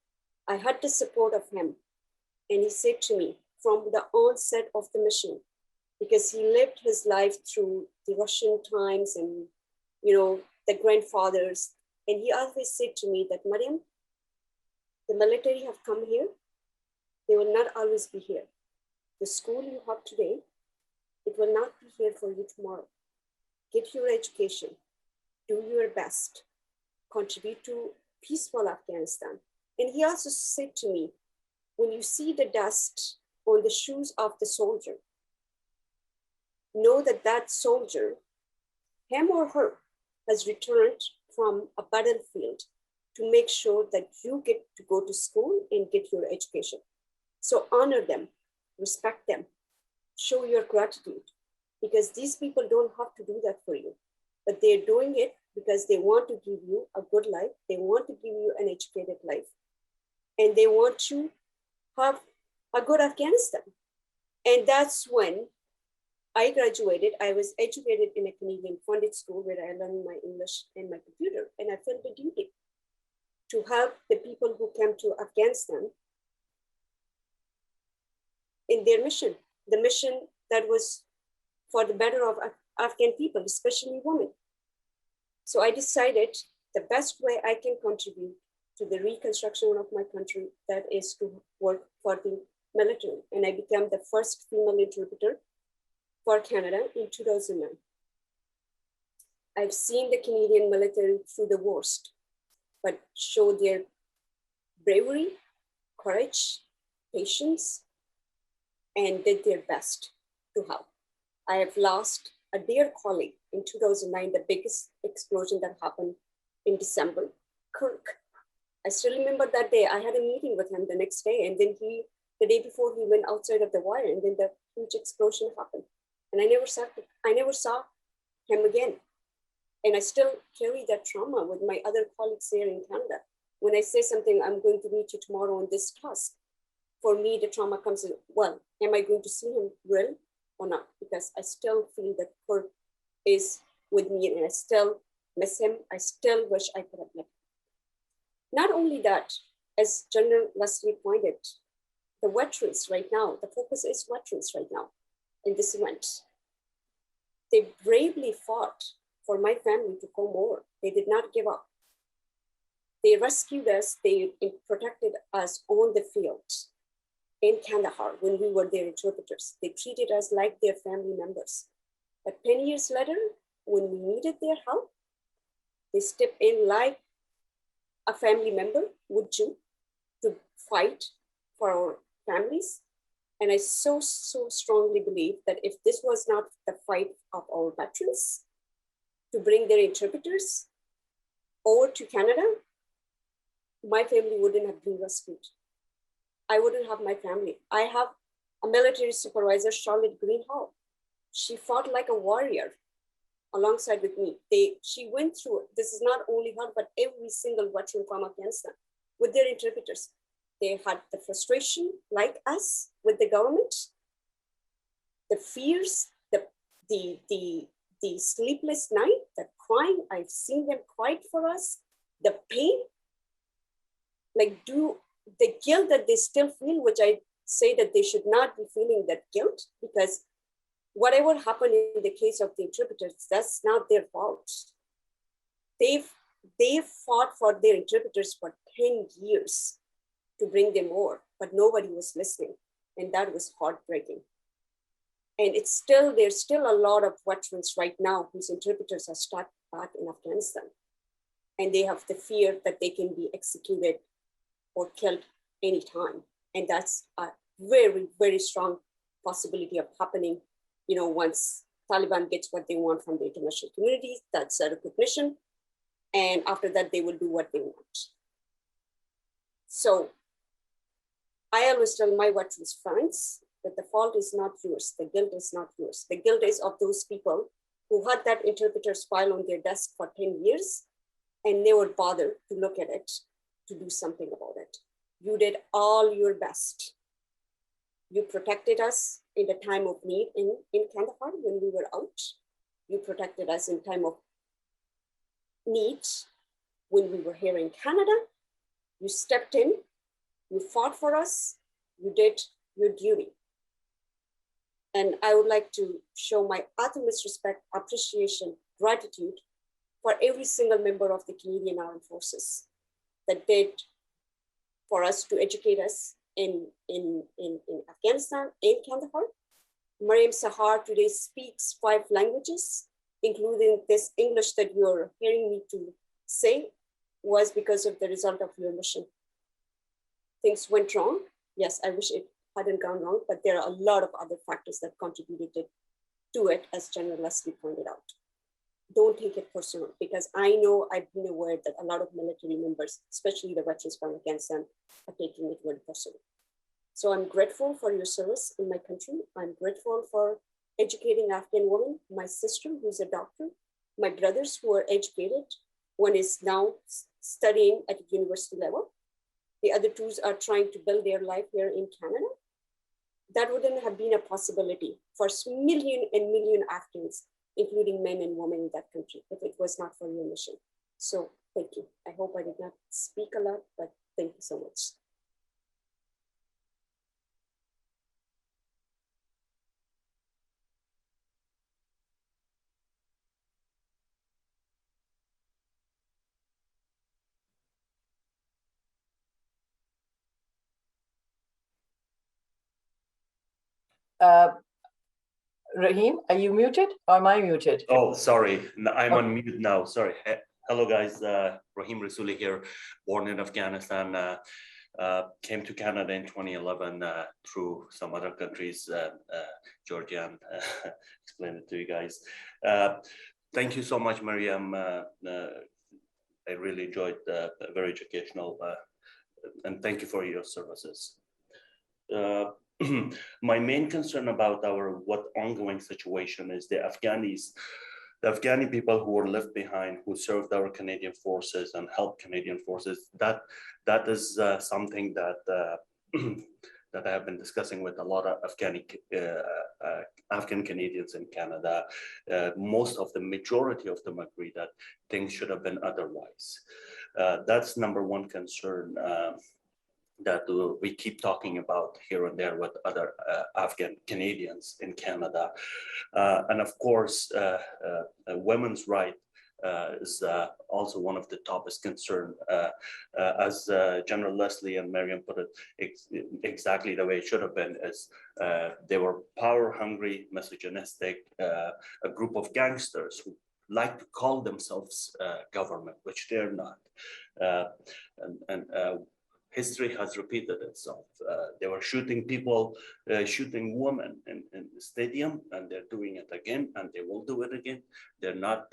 I had the support of him. And he said to me from the onset of the mission, because he lived his life through the Russian times and, the grandfathers. And he always said to me that, Mariam, the military have come here. They will not always be here. The school you have today, it will not be here for you tomorrow. Get your education, do your best, contribute to peaceful Afghanistan. And he also said to me, when you see the dust on the shoes of the soldier, know that that soldier, him or her, has returned from a battlefield to make sure that you get to go to school and get your education. So honor them, respect them, show your gratitude, because these people don't have to do that for you, but they're doing it because they want to give you a good life. They want to give you an educated life, and they want to have a good Afghanistan. And that's when I graduated. I was educated in a Canadian funded school where I learned my English and my computer, and I felt the duty to help the people who came to Afghanistan in their mission, the mission that was for the better of Afghan people, especially women. So I decided the best way I can contribute to the reconstruction of my country, that is to work for the military. And I became the first female interpreter for Canada in 2009. I've seen the Canadian military through the worst, but show their bravery, courage, patience, and did their best to help. I have lost a dear colleague in 2009, the biggest explosion that happened in December, Kirk. I still remember that day. I had a meeting with him the next day, and then the day before, he went outside of the wire, and then the huge explosion happened. And I never saw him again. And I still carry that trauma with my other colleagues here in Canada. When I say something, I'm going to meet you tomorrow on this task, for me, the trauma comes in, well, am I going to see him real or not? Because I still feel that Kurt is with me, and I still miss him. I still wish I could have met him. Not only that, as General Leslie pointed, the veterans right now, the focus is veterans right now in this event. They bravely fought for my family to come over. They did not give up. They rescued us, they protected us on the field in Kandahar when we were their interpreters. They treated us like their family members. But 10 years later, when we needed their help, they stepped in like a family member would do to fight for our families. And I so strongly believe that if this was not the fight of our veterans to bring their interpreters over to Canada, my family wouldn't have been rescued. I wouldn't have my family. I have a military supervisor, Charlotte Greenhall. She fought like a warrior alongside with me. She went through, this is not only her, but every single veteran from Afghanistan with their interpreters. They had the frustration like us with the government, the fears, the sleepless night, the crying. I've seen them cry for us, the pain, like the guilt that they still feel, which I say that they should not be feeling that guilt, because whatever happened in the case of the interpreters, that's not their fault. They've fought for their interpreters for 10 years to bring them over, but nobody was listening. And that was heartbreaking. And there's still a lot of veterans right now whose interpreters are stuck back in Afghanistan. And they have the fear that they can be executed or killed anytime. And that's a very, very strong possibility of happening, once Taliban gets what they want from the international community, that's a recognition. And after that, they will do what they want. So I always tell my veterans friends that the fault is not yours. The guilt is not yours. The guilt is of those people who had that interpreter's file on their desk for 10 years and never bothered to look at it, to do something about it. You did all your best. You protected us in the time of need in Kandahar when we were out. You protected us in time of need when we were here in Canada. You stepped in, you fought for us, you did your duty. And I would like to show my utmost respect, appreciation, gratitude for every single member of the Canadian Armed Forces that did for us to educate us in Afghanistan, in Kandahar. Mariam Sahar today speaks 5 languages, including this English that you're hearing me to say was because of the result of your mission. Things went wrong, Yes, I wish it hadn't gone wrong, but there are a lot of other factors that contributed to it, as General Leslie pointed out. Don't take it personal, because I know I've been aware that a lot of military members, especially the veterans from Afghanistan, are taking it very personal. So I'm grateful for your service in my country. I'm grateful for educating Afghan women, my sister who's a doctor, my brothers who are educated. One is now studying at university level. The other two are trying to build their life here in Canada. That wouldn't have been a possibility for million and million Afghans, including men and women in that country, if it was not for your mission. So thank you. I hope I did not speak a lot, but thank you so much. Rahim, are you muted or am I muted? Oh, sorry. I'm Okay. on mute now. Sorry. Hello, guys. Rahim Rasuli here, born in Afghanistan. Came to Canada in 2011 through some other countries, Georgia, and explain it to you guys. Thank you so much, Mariam. I really enjoyed very educational, and thank you for your services. My main concern about our ongoing situation is the Afghani people who were left behind, who served our Canadian forces and helped Canadian forces. That is something that that I have been discussing with a lot of Afghan Canadians in Canada. Most of the majority of them agree that things should have been otherwise. That's number one concern that we keep talking about here and there with other Afghan Canadians in Canada. And of course, women's right is also one of the topics concern. As General Leslie and Mariam put it exactly the way it should have been, is they were power hungry, misogynistic, a group of gangsters who like to call themselves government, which they're not. History has repeated itself. They were shooting people, shooting women in the stadium, and they're doing it again, and they will do it again. They're not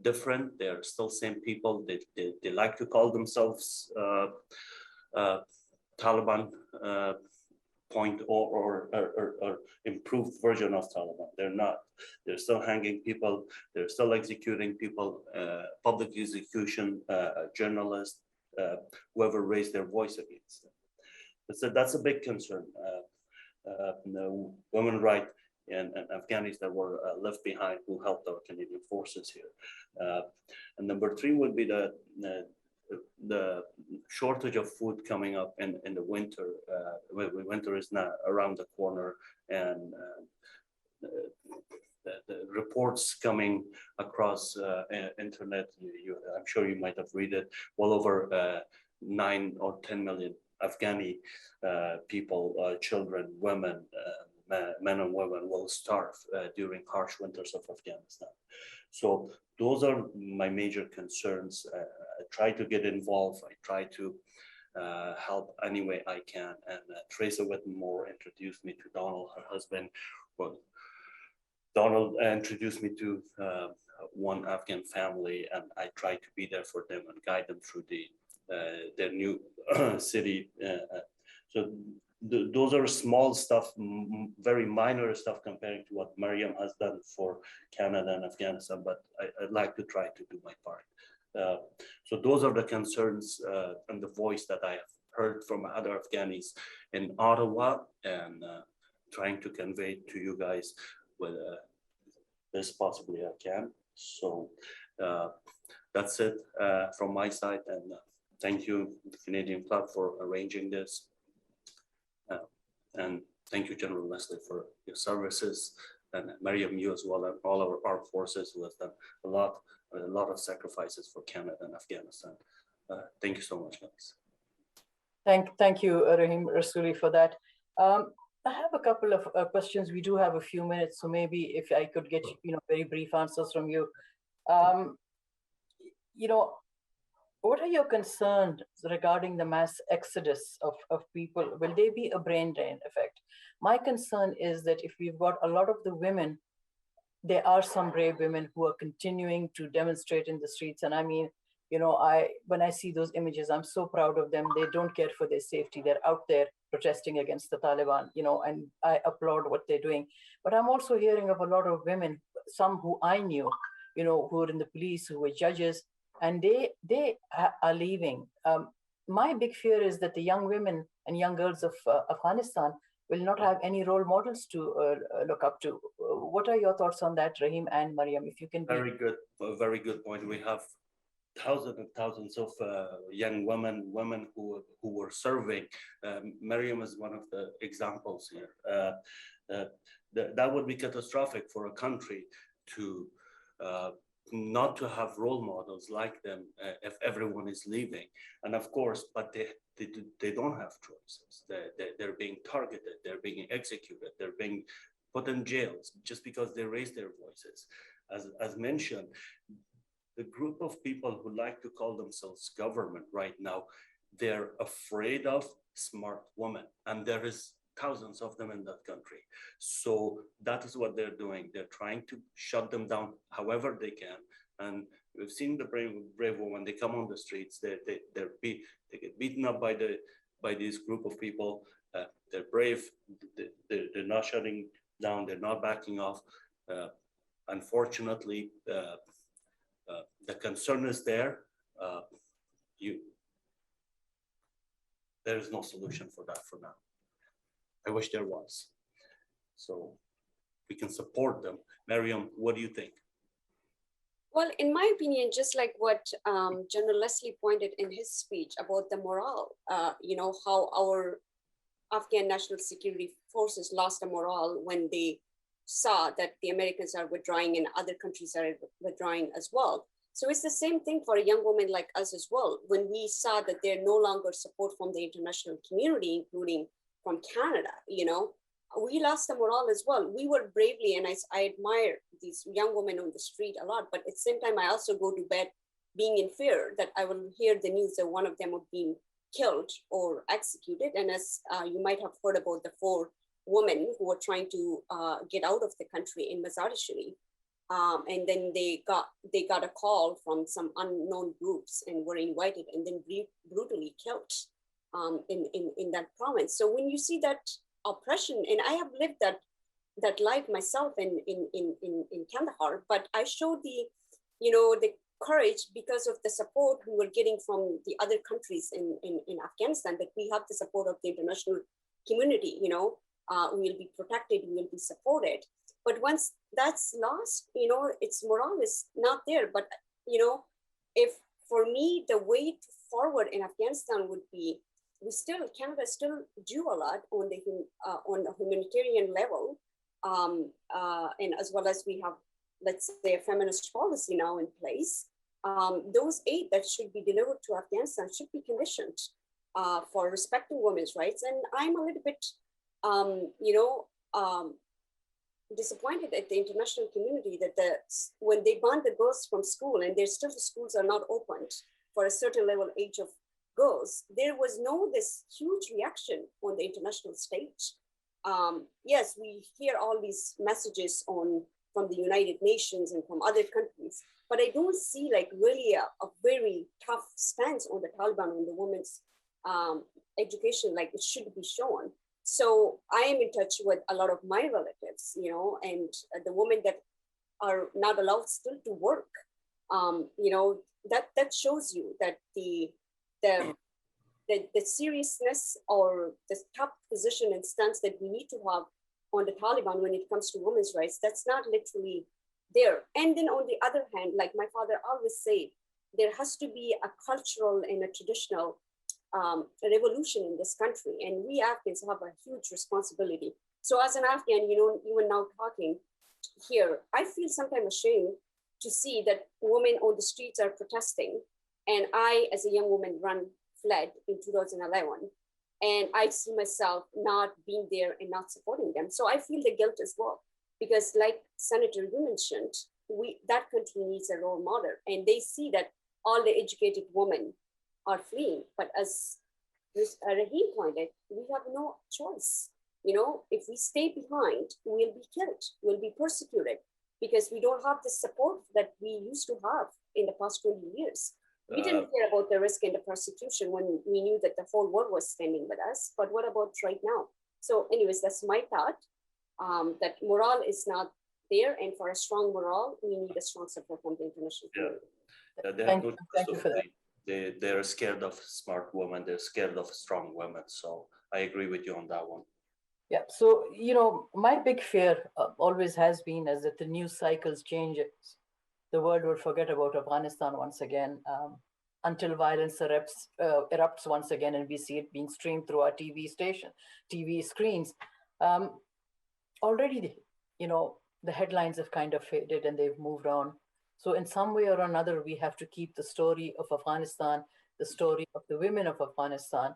different. They're still same people. They like to call themselves Taliban point or improved version of Taliban. They're not. They're still hanging people. They're still executing people, public execution, journalists, whoever raised their voice against them. So that's a big concern. Women rights and Afghanis that were left behind who helped our Canadian forces here. And number three would be the shortage of food coming up in the winter. Winter is now around the corner, and the reports coming across internet, I'm sure you might have read it, well over 9 or 10 million Afghani people, children, women, men and women will starve during harsh winters of Afghanistan. So those are my major concerns. I try to get involved. I try to help any way I can. And Teresa Whitmore introduced me to Donald, her husband. Well, Donald introduced me to one Afghan family, and I try to be there for them and guide them through their new city. So those are small stuff, very minor stuff compared to what Mariam has done for Canada and Afghanistan, but I'd like to try to do my part. So those are the concerns and the voice that I have heard from other Afghanis in Ottawa, and trying to convey to you guys with best possibly I can. So that's it from my side, and thank you, the Canadian Club, for arranging this. And thank you, General Leslie, for your services, and Mariam, you as well, and all our armed forces who has done a lot of sacrifices for Canada and Afghanistan. Thank you so much, guys. Thank you, Rahim Rasuli, for that. I have a couple of questions. We do have a few minutes, so maybe if I could get very brief answers from you. What are your concerns regarding the mass exodus of people? Will there be a brain drain effect? My concern is that if we've got a lot of the women, there are some brave women who are continuing to demonstrate in the streets. And I mean, you know, when I see those images, I'm so proud of them. They don't care for their safety. They're out there protesting against the Taliban, you know, and I applaud what they're doing. But I'm also hearing of a lot of women, some who I knew, you know, who are in the police, who were judges, and they are leaving. My big fear is that the young women and young girls of Afghanistan will not have any role models to look up to. What are your thoughts on that, Rahim and Mariam? If you can be... Very good point. We have thousands and thousands of young women who were serving. Mariam is one of the examples here. That would be catastrophic for a country to not to have role models like them if everyone is leaving. And of course, but they don't have choices. They're being targeted, they're being executed, they're being put in jails just because they raise their voices. As mentioned, the group of people who like to call themselves government right now, they're afraid of smart women. And there is thousands of them in that country. So that is what they're doing. They're trying to shut them down however they can. And we've seen the brave women, they come on the streets, they get beaten up by this group of people. They're brave, they're not shutting down, they're not backing off. Unfortunately, the concern is there. There is no solution for that for now. I wish there was. So we can support them. Mariam, what do you think? Well, in my opinion, just like what General Leslie pointed in his speech about the morale, you know, how our Afghan National Security Forces lost the morale when they saw that the Americans are withdrawing and other countries are withdrawing as well. So it's the same thing for a young woman like us as well. When we saw that there no longer support from the international community, including from Canada, you know, we lost the morale as well. We were bravely, and I admire these young women on the street a lot, but at the same time, I also go to bed being in fear that I will hear the news that one of them would be killed or executed. And as you might have heard about the 4 women who were trying to get out of the country in Mazar-e-Sharif. And then they got a call from some unknown groups and were invited and then brutally killed in that province. So when you see that oppression, and I have lived that life myself in Kandahar, but I showed the courage because of the support we were getting from the other countries in Afghanistan, that we have the support of the international community, we will be protected, we will be supported. But once that's lost, its morale is not there. But, if for me, the way forward in Afghanistan would be, Canada still do a lot on the humanitarian level. And as well as we have, let's say, a feminist policy now in place, those aid that should be delivered to Afghanistan should be conditioned for respecting women's rights. And I'm a little bit, disappointed at the international community that when they banned the girls from school, and the schools are not opened for a certain level age of girls, there was this huge reaction on the international stage. Yes, we hear all these messages from the United Nations and from other countries, but I don't see really a very tough stance on the Taliban on the women's education like it should be shown. So I am in touch with a lot of my relatives, and the women that are not allowed still to work. That shows you that the seriousness or the tough position and stance that we need to have on the Taliban when it comes to women's rights, that's not literally there. And then on the other hand, like my father always said, there has to be a cultural and a traditional revolution in this country. And we Afghans have a huge responsibility. So as an Afghan, even now talking here, I feel sometimes ashamed to see that women on the streets are protesting. And I, as a young woman, fled in 2011. And I see myself not being there and not supporting them. So I feel the guilt as well, because like Senator, you mentioned, that country needs a role model. And they see that all the educated women are fleeing. But as Rahim pointed, we have no choice. If we stay behind, we'll be killed, we'll be persecuted, because we don't have the support that we used to have in the past 20 years. We didn't care about the risk and the persecution when we knew that the whole world was standing with us, but what about right now? So anyways, that's my thought, that morale is not there, and for a strong morale, we need a strong support from the international community. Thank you for that. They're scared of smart women, they're scared of strong women. So I agree with you on that one. Yeah, so, my big fear always has been is that the news cycles changes. The world will forget about Afghanistan once again until violence erupts once again, and we see it being streamed through our TV screens. Already, the headlines have kind of faded and they've moved on. So in some way or another, we have to keep the story of Afghanistan, the story of the women of Afghanistan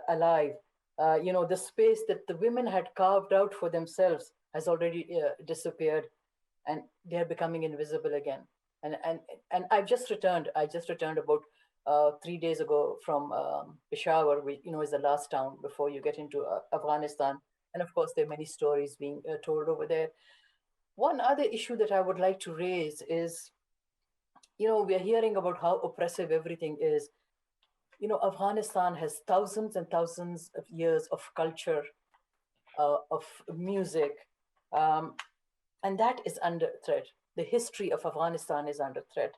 alive. The space that the women had carved out for themselves has already disappeared, and they're becoming invisible again. And I just returned about 3 days ago from Peshawar, which is the last town before you get into Afghanistan. And of course, there are many stories being told over there. One other issue that I would like to raise is, we are hearing about how oppressive everything is. Afghanistan has thousands and thousands of years of culture, of music, and that is under threat. The history of Afghanistan is under threat.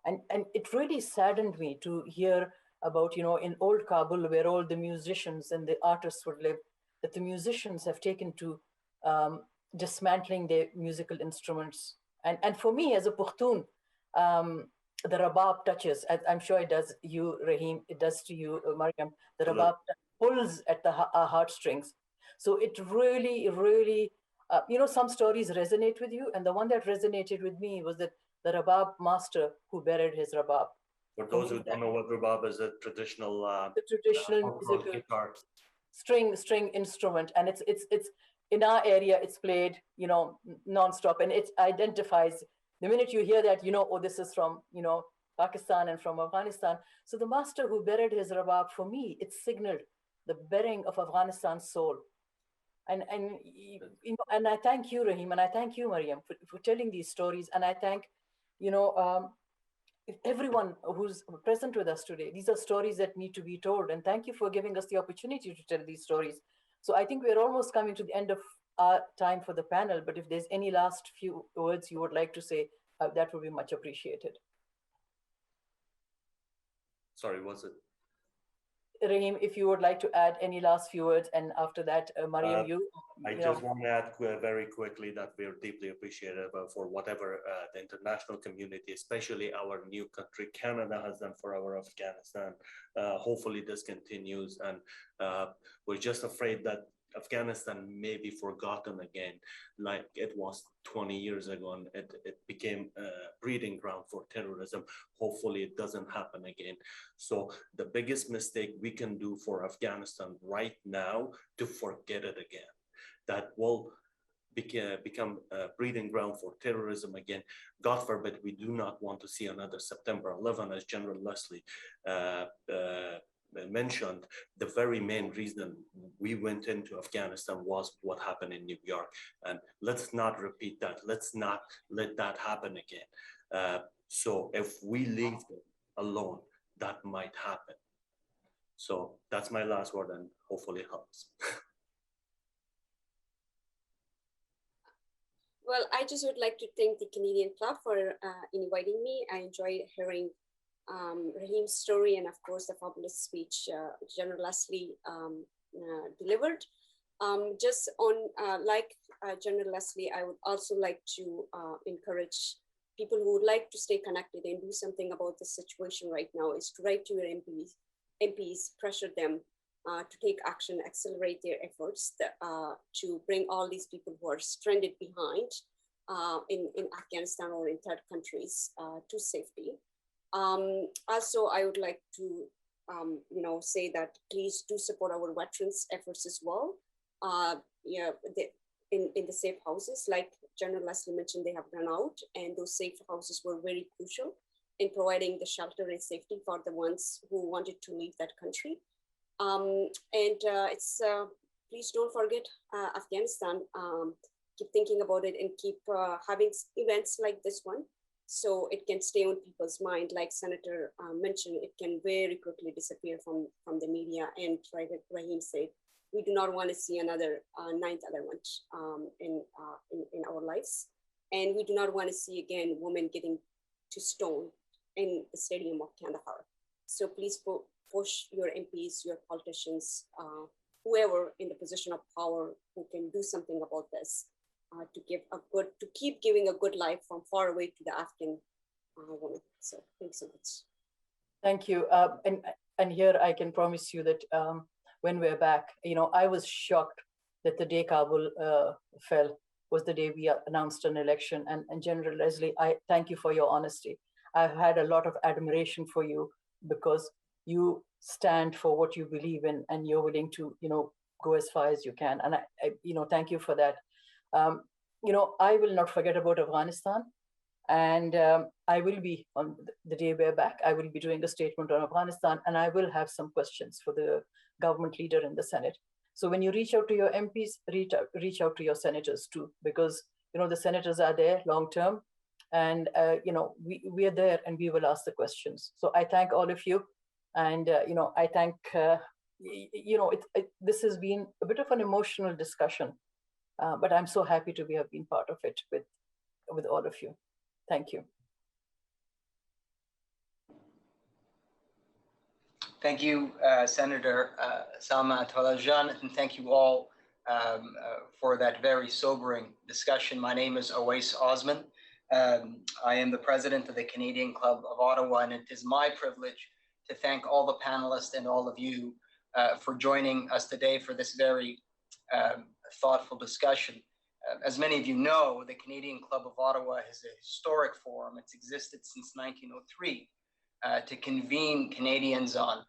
And it really saddened me to hear about, in old Kabul, where all the musicians and the artists would live, that the musicians have taken to dismantling their musical instruments. And for me, as a Pushtun, the rabab touches, I'm sure it does you, Rahim, it does to you, Mariam, the rabab pulls at our heartstrings. So it really, really, some stories resonate with you. And the one that resonated with me was that the rabab master who buried his rabab. For those who don't know what rabab is, a traditional musical guitar. string instrument. And it's in our area, it's played, nonstop, and it identifies. The minute you hear that, oh, this is from, Pakistan and from Afghanistan. So the master who buried his rabab, for me, it signaled the burying of Afghanistan's soul. And I thank you, Rahim, and I thank you, Mariam, for telling these stories. And I thank, everyone who's present with us today. These are stories that need to be told. And thank you for giving us the opportunity to tell these stories. So I think we're almost coming to the end of our time for the panel, but if there's any last few words you would like to say, that would be much appreciated. Sorry, was it? Rahim, if you would like to add any last few words, and after that, Mariam, I just want to add very quickly that we're deeply appreciative for whatever the international community, especially our new country, Canada, has done for our Afghanistan. Hopefully this continues, and we're just afraid that Afghanistan may be forgotten again, like it was 20 years ago, and it became a breeding ground for terrorism. Hopefully it doesn't happen again. So the biggest mistake we can do for Afghanistan right now to forget it again. That will become a breeding ground for terrorism again. God forbid, we do not want to see another September 11, as General Leslie mentioned. The very main reason we went into Afghanistan was what happened in New York, and let's not repeat that. Let's not let that happen again. So if we leave them alone, that might happen. So that's my last word, and hopefully it helps. Well, I just would like to thank the Canadian Club for inviting me. I enjoyed hearing Rahim's story, and of course the fabulous speech General Leslie delivered. Just on like General Leslie, I would also like to encourage people who would like to stay connected and do something about the situation right now is to write to your MPs, pressure them to take action, accelerate their efforts to bring all these people who are stranded behind in Afghanistan or in third countries to safety. Also, I would like to, say that please do support our veterans' efforts as well. In the safe houses, like General Leslie mentioned, they have run out, and those safe houses were very crucial. in providing the shelter and safety for the ones who wanted to leave that country. Please don't forget Afghanistan. Keep thinking about it and keep having events like this one, so it can stay on people's mind. Like Senator mentioned, it can very quickly disappear from the media. And like Rahim said, we do not want to see another 9th element in our lives. And we do not want to see again women getting to stone in the stadium of Kandahar. So please push your MPs, your politicians, whoever in the position of power who can do something about this, to keep giving a good life from far away to the Afghan woman. So thanks so much. Thank you. And here I can promise you that when we're back, I was shocked that the day Kabul fell was the day we announced an election. And General Leslie, I thank you for your honesty. I've had a lot of admiration for you because you stand for what you believe in, and you're willing to, go as far as you can. And I thank you for that. I will not forget about Afghanistan, and I will be, on the day we're back, I will be doing a statement on Afghanistan, and I will have some questions for the government leader in the Senate. So when you reach out to your MPs, reach out to your senators too, because the senators are there long term, and we are there, and we will ask the questions. So I thank all of you, and I thank this has been a bit of an emotional discussion, but I'm so happy to have been part of it with all of you. Thank you. Thank you, Senator Salma Ataullahjan, and thank you all for that very sobering discussion. My name is Awais Osman. I am the president of the Canadian Club of Ottawa, and it is my privilege to thank all the panelists and all of you for joining us today for this very thoughtful discussion. As many of you know, the Canadian Club of Ottawa is a historic forum. It's existed since 1903 to convene Canadians on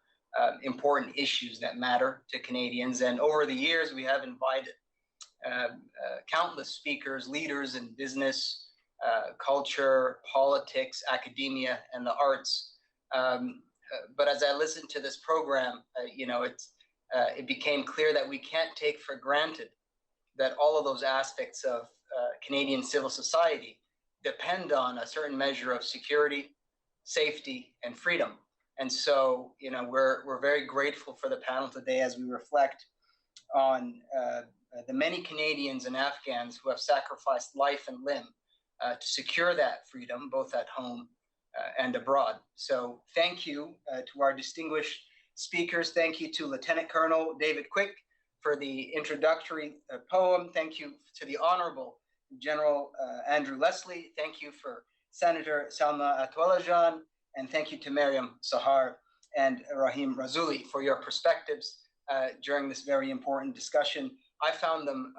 important issues that matter to Canadians. And over the years, we have invited countless speakers, leaders in business, culture, politics, academia, and the arts. But as I listened to this program, it became clear that we can't take for granted that all of those aspects of Canadian civil society depend on a certain measure of security, safety, and freedom. And so, we're very grateful for the panel today as we reflect on the many Canadians and Afghans who have sacrificed life and limb to secure that freedom, both at home and abroad. So thank you to our distinguished speakers. Thank you to Lieutenant Colonel David Quick for the introductory poem. Thank you to the Honorable General Andrew Leslie. Thank you for Senator Salma Ataullahjan. And thank you to Maryam Sahar and Rahim Rasuli for your perspectives during this very important discussion. I found them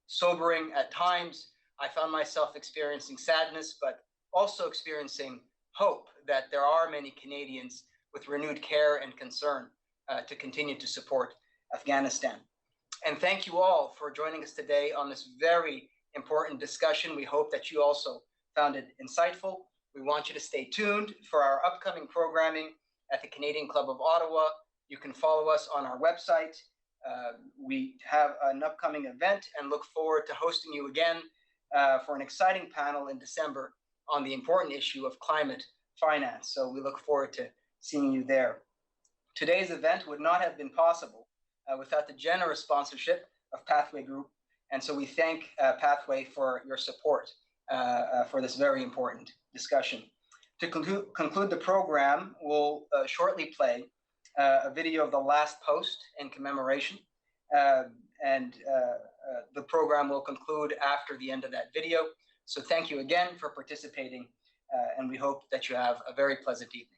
sobering at times. I found myself experiencing sadness, but also experiencing hope that there are many Canadians with renewed care and concern to continue to support Afghanistan. And thank you all for joining us today on this very important discussion. We hope that you also found it insightful. We want you to stay tuned for our upcoming programming at the Canadian Club of Ottawa. You can follow us on our website. We have an upcoming event and look forward to hosting you again for an exciting panel in December on the important issue of climate finance. So we look forward to seeing you there. Today's event would not have been possible without the generous sponsorship of Pathway Group. And so we thank Pathway for your support for this very important discussion. To conclude the program, we'll shortly play a video of the last post in commemoration. The program will conclude after the end of that video. So thank you again for participating, and we hope that you have a very pleasant evening.